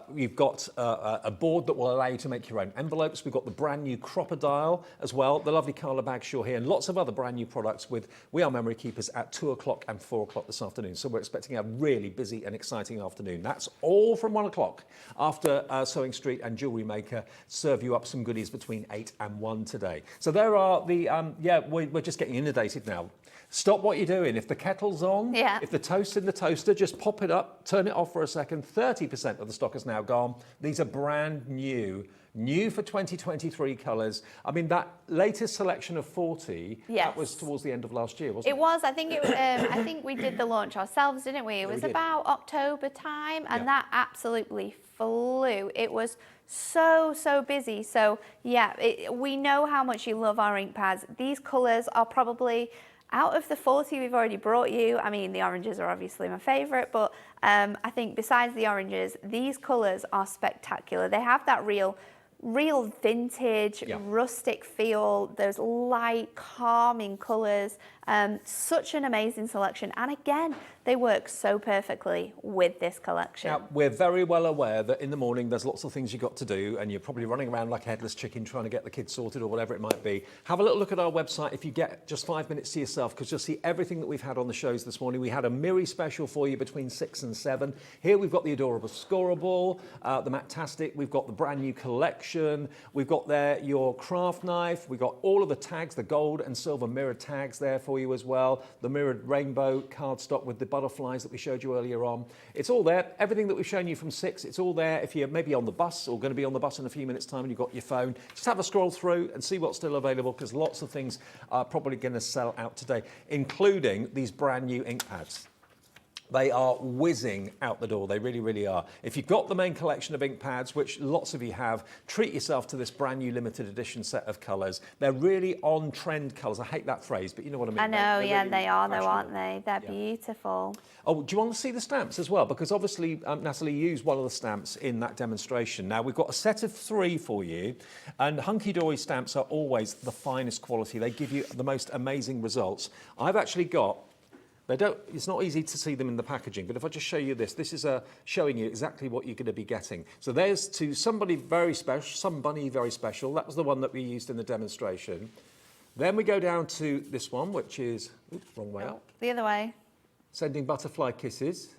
We've got a board that will allow you to make your own envelopes. We've got the brand new Crocodile as well, the lovely Carla Bagshaw here, and lots of other brand new products with We Are Memory Keepers at 2 o'clock and 4 o'clock this afternoon. So we're expecting a really busy and exciting afternoon. That's all from 1 o'clock after Sewing Street and Jewellery Maker serve you up some goodies between 8 and 1 today. So there are the, we're just getting inundated now. Stop what you're doing. If the kettle's on, if the toast's in the toaster, just pop it up, turn it off for a second. 30% of the stock is now gone. These are brand new for 2023 colours. I mean, that latest selection of 40, that was towards the end of last year, wasn't it? It was. I think it was. I think we did the launch ourselves, didn't we? It was about October time, and that absolutely flew. It was so busy. So yeah, we know how much you love our ink pads. These colours are probably, out of the 40 we've already brought you, I mean, the oranges are obviously my favourite, but I think besides the oranges, these colours are spectacular. They have that real vintage, rustic feel, those light, calming colours. Such an amazing selection. And again, they work so perfectly with this collection. Now, we're very well aware that in the morning there's lots of things you've got to do, and you're probably running around like a headless chicken trying to get the kids sorted or whatever it might be. Have a little look at our website if you get just 5 minutes to yourself, because you'll see everything that we've had on the shows this morning. We had a Mirri special for you between 6 and 7. Here we've got the adorable Scorable, the Matastic, we've got the brand new collection, we've got there your craft knife, we've got all of the tags, the gold and silver mirrored tags there for you as well, the mirrored rainbow cardstock with the butterflies that we showed you earlier on. It's all there. Everything that we've shown you from 6, it's all there. If you're maybe on the bus or going to be on the bus in a few minutes' time and you've got your phone, just have a scroll through and see what's still available, because lots of things are probably going to sell out today, including these brand new ink pads. They are whizzing out the door. They really, really are. If you've got the main collection of ink pads, which lots of you have, treat yourself to this brand new limited edition set of colours. They're really on-trend colours. I hate that phrase, but you know what I mean. I know, they're really they are though, aren't fashionable. they? They're beautiful. Oh, do you want to see the stamps as well? Because obviously, Natalie used one of the stamps in that demonstration. Now, we've got a set of 3 for you, and Hunkydory stamps are always the finest quality. They give you the most amazing results. I've actually got, it's not easy to see them in the packaging, but if I just show you this is showing you exactly what you're going to be getting. So there's to somebody very special, that was the one that we used in the demonstration. Then we go down to this one, which is, oops, wrong way up. The other way. Sending butterfly kisses.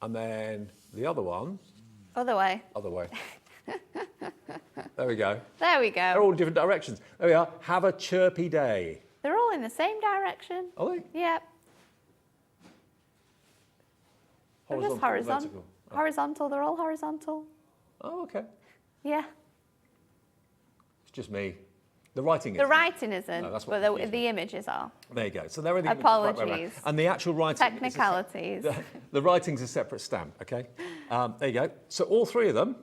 And then the other one. Other way. Other way. There we go. There we go. They're all different directions. There we are. Have a chirpy day. They're all in the same direction. Are they? Yep. They're just horizontal. Vertical? Oh. Horizontal. They're all horizontal. Oh, okay. Yeah. It's just me. The writing The isn't. writing isn't, No, that's what but confused me. the images are. There you go. So there are the images right around. Apologies. And the actual writing. Technicalities. The writing's a separate stamp, okay? There you go. So all 3 of them.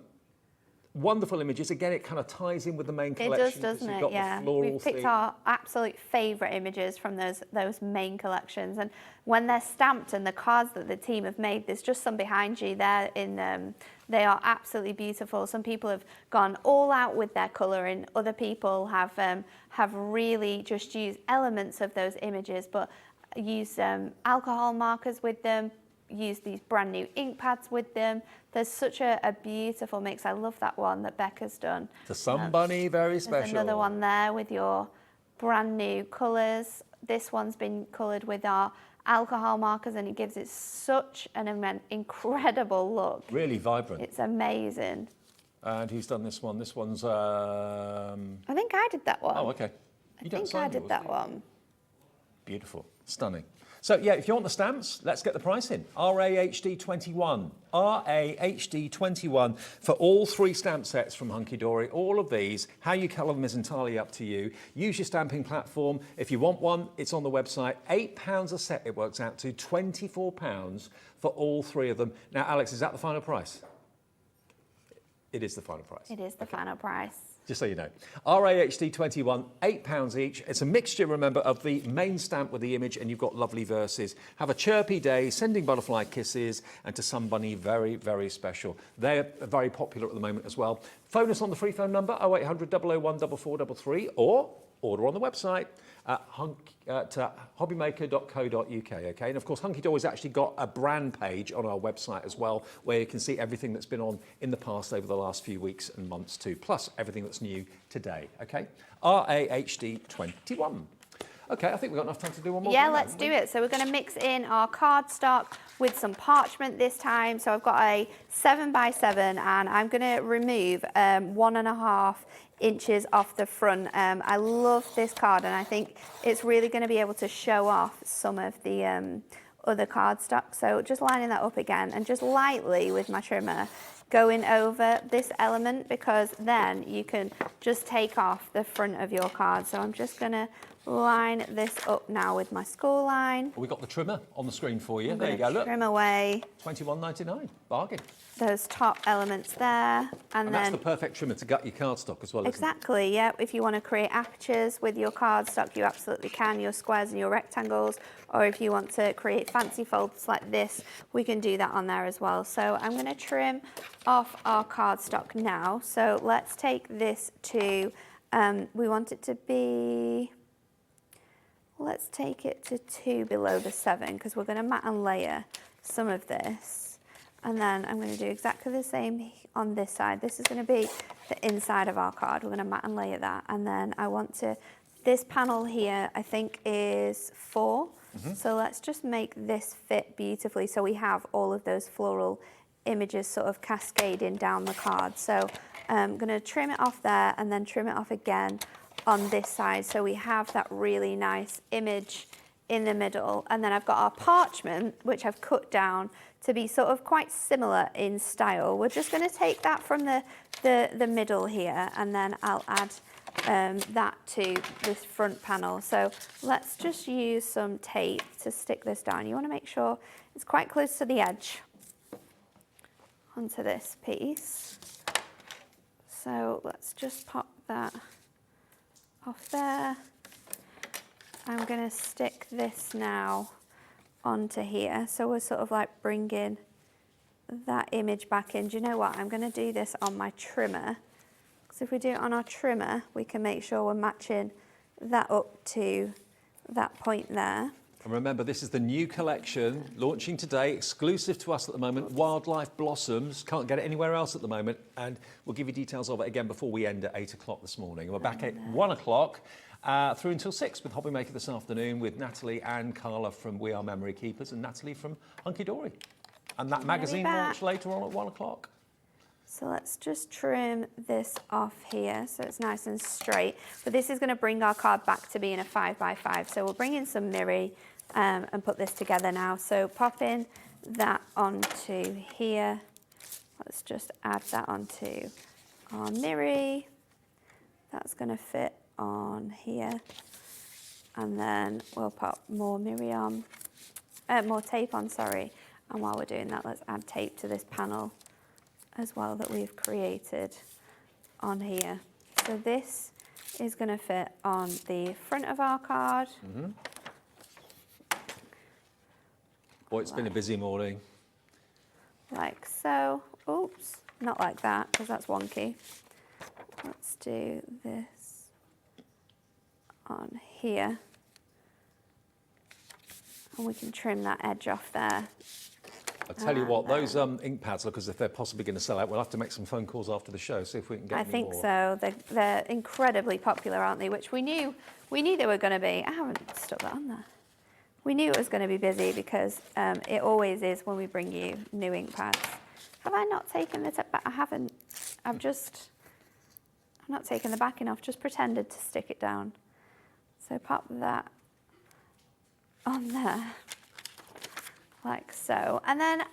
Wonderful images. Again, it kind of ties in with the main collection. It does, doesn't you've it? got Yeah. the floral We've picked theme. our absolute favourite images from those main collections, and when they're stamped and the cards that the team have made, there's just some behind you there. They are absolutely beautiful. Some people have gone all out with their colouring. Other people have really just used elements of those images, but used alcohol markers with them. Use these brand new ink pads with them. There's such a beautiful mix. I love that one that Becca's done. To somebody very special. There's another one there with your brand new colours. This one's been coloured with our alcohol markers and it gives it such an incredible look. Really vibrant. It's amazing. And who's done this one? This one's... I think I did that one. Oh, okay. I think I did that one. Beautiful. Stunning. So, yeah, if you want the stamps, let's get the price in. RAHD21. RAHD21 for all 3 stamp sets from Hunkydory. All of these. How you colour them is entirely up to you. Use your stamping platform. If you want one, it's on the website. £8 a set it works out to. £24 for all 3 of them. Now, Alex, is that the final price? It is the final price. It is the final price. Just so you know. RAHD21, £8 each. It's a mixture, remember, of the main stamp with the image, and you've got lovely verses. Have a chirpy day, sending butterfly kisses, and to somebody very, very special. They're very popular at the moment as well. Phone us on the free phone number, 0800 001 4433, or order on the website at hobbymaker.co.uk, okay? And of course, Hunkydory's actually got a brand page on our website as well, where you can see everything that's been on in the past over the last few weeks and months too, plus everything that's new today, okay? RAHD21. Okay, I think we've got enough time to do one more. Yeah, let's do it. So we're going to mix in our cardstock with some parchment this time. So I've got a 7x7 and I'm going to remove 1.5 inches off the front. I love this card and I think it's really going to be able to show off some of the other cardstock. So just lining that up again and just lightly with my trimmer going over this element, because then you can just take off the front of your card. So I'm just going to line this up now with my score line. Well, we got the trimmer on the screen for you. I'm There you go, look. Trim away £21.99, bargain. those top elements there, and that's then the perfect trimmer to gut your cardstock as well, isn't it? exactly, yeah. If you want to create apertures with your cardstock, you absolutely can, your squares and your rectangles, or if you want to create fancy folds like this, we can do that on there as well. So I'm going to trim off our cardstock now. So let's take this to, we want it to be, let's take it to 2 below the 7, because we're going to mat and layer some of this. And then I'm going to do exactly the same on this side. This is going to be the inside of our card. We're going to mat and layer that. And then I want to, this panel here, I think is 4. So let's just make this fit beautifully. So we have all of those floral images sort of cascading down the card. So I'm going to trim it off there and then trim it off again on this side. So we have that really nice image in the middle. And then I've got our parchment, which I've cut down to be sort of quite similar in style. We're just going to take that from the middle here, and then I'll add that to this front panel. So let's just use some tape to stick this down. You want to make sure it's quite close to the edge onto this piece. So let's just pop that off there. I'm going to stick this now onto here. So we're sort of like bringing that image back in. Do you know what? I'm going to do this on my trimmer. Because if we do it on our trimmer, we can make sure we're matching that up to that point there. And remember, this is the new collection launching today, exclusive to us at the moment. Wildlife Blossoms. Can't get it anywhere else at the moment. And we'll give you details of it again before we end at 8 o'clock this morning. We're back at 1 o'clock. Through until 6 with Hobbymaker this afternoon with Natalie and Carla from We Are Memory Keepers and Natalie from Hunkydory. And that magazine launch later on at 1 o'clock. So let's just trim this off here so it's nice and straight. But this is going to bring our card back to being a 5x5. So we'll bring in some Mirri and put this together now. So popping that onto here. Let's just add that onto our Mirri. That's going to fit on here, and then we'll pop more Mirri on, more tape on, sorry. And while we're doing that, let's add tape to this panel as well that we've created on here. So this is going to fit on the front of our card. Boy, it's been a busy morning. Like so. Oops, not like that, because that's wonky. Let's do this on here, and we can trim that edge off there I tell you what, those ink pads look as if they're possibly going to sell out. We'll have to make some phone calls after the show, see if we can get I any think more. so. They're incredibly popular, aren't they? Which we knew they were going to be. I haven't stuck that on there. We knew it was going to be busy because it always is when we bring you new ink pads. Have I not taken the back? I haven't. I've not taken the backing off, just pretended to stick it down. So pop that on there, like so. And then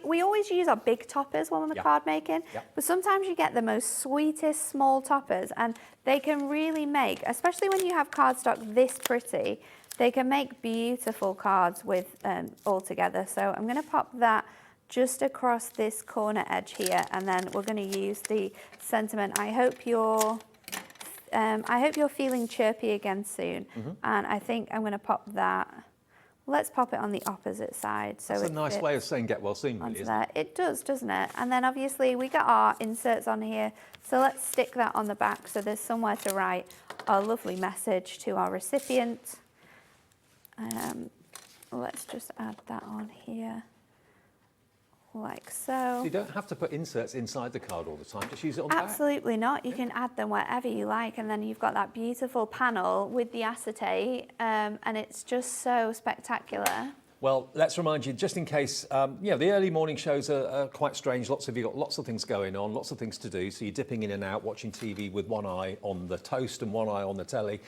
we always use our big toppers when we're card making, but sometimes you get the most sweetest small toppers, and they can really make, especially when you have cardstock this pretty, they can make beautiful cards with all together. So I'm going to pop that just across this corner edge here, and then we're going to use the sentiment. I hope you're feeling chirpy again soon, and I think I'm going to pop that. Let's pop it on the opposite side. So that's a nice way of saying get well soon, really, isn't it? It does, doesn't it? And then obviously we got our inserts on here, so let's stick that on the back so there's somewhere to write our lovely message to our recipient. Let's just add that on here, like so. So you don't have to put inserts inside the card all the time, just use it on the back. Absolutely not. You can add them wherever you like, and then you've got that beautiful panel with the acetate, and it's just so spectacular. Well, let's remind you, just in case, the early morning shows are quite strange. Lots of you got lots of things going on, lots of things to do. So you're dipping in and out, watching TV with one eye on the toast and one eye on the telly.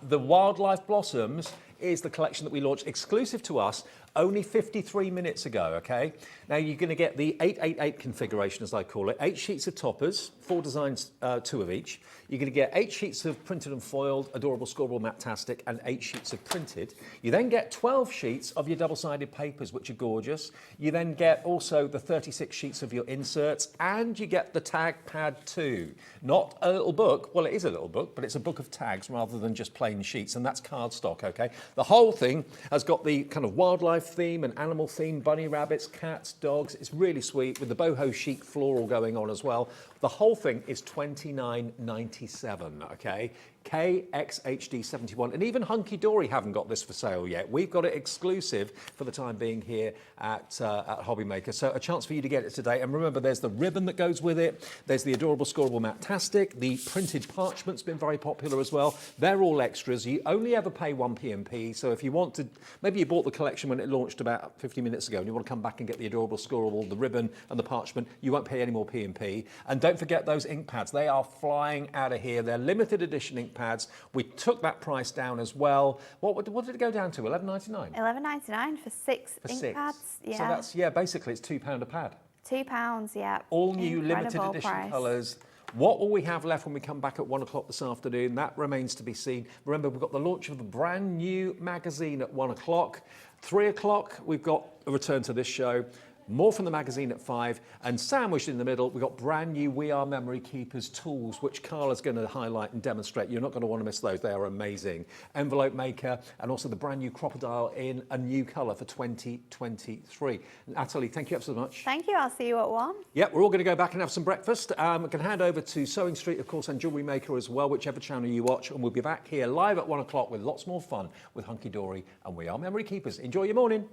The Wildlife Blossoms is the collection that we launched exclusive to us only 53 minutes ago, okay? Now you're going to get the 888 configuration, as I call it, 8 sheets of toppers, 4 designs, 2 of each. You're going to get 8 sheets of printed and foiled, adorable, scoreable, Maptastic, and 8 sheets of printed. You then get 12 sheets of your double-sided papers, which are gorgeous. You then get also the 36 sheets of your inserts, and you get the tag pad too. Not a little book, well, it is a little book, but it's a book of tags rather than just plain sheets, and that's cardstock, okay? The whole thing has got the kind of wildlife theme and animal theme, bunny rabbits, cats, dogs. It's really sweet with the boho chic floral going on as well. The whole thing is $29.97, okay? KXHD71, and even Hunkydory haven't got this for sale yet. We've got it exclusive for the time being here at Hobbymaker. So a chance for you to get it today. And remember, there's the ribbon that goes with it. There's the adorable scoreable Maptastic. The printed parchment's been very popular as well. They're all extras. You only ever pay 1 P&P. So if you want to, maybe you bought the collection when it launched about 50 minutes ago and you want to come back and get the adorable scoreable, the ribbon and the parchment, you won't pay any more P&P. And don't forget those ink pads. They are flying out of here. They're limited edition ink pads. We took that price down as well. What did it go down to? $11.99? $11.99 for 6 ink pads. Yeah. So that's, basically it's £2 a pad. £2, yeah. All new Incredible limited edition price. colours. What will we have left when we come back at 1 o'clock this afternoon? That remains to be seen. Remember, we've got the launch of the brand new magazine at 1 o'clock. 3 o'clock, we've got a return to this show. More from the magazine at 5, and sandwiched in the middle, we've got brand new We Are Memory Keepers tools, which Carla's going to highlight and demonstrate. You're not going to want to miss those. They are amazing. Envelope maker, and also the brand new Crocodile in a new colour for 2023. Natalie, thank you ever so much. Thank you. I'll see you at 1. Yep, we're all going to go back and have some breakfast. We can hand over to Sewing Street, of course, and Jewellery Maker as well, whichever channel you watch, and we'll be back here live at 1 o'clock with lots more fun with Hunkydory and We Are Memory Keepers. Enjoy your morning.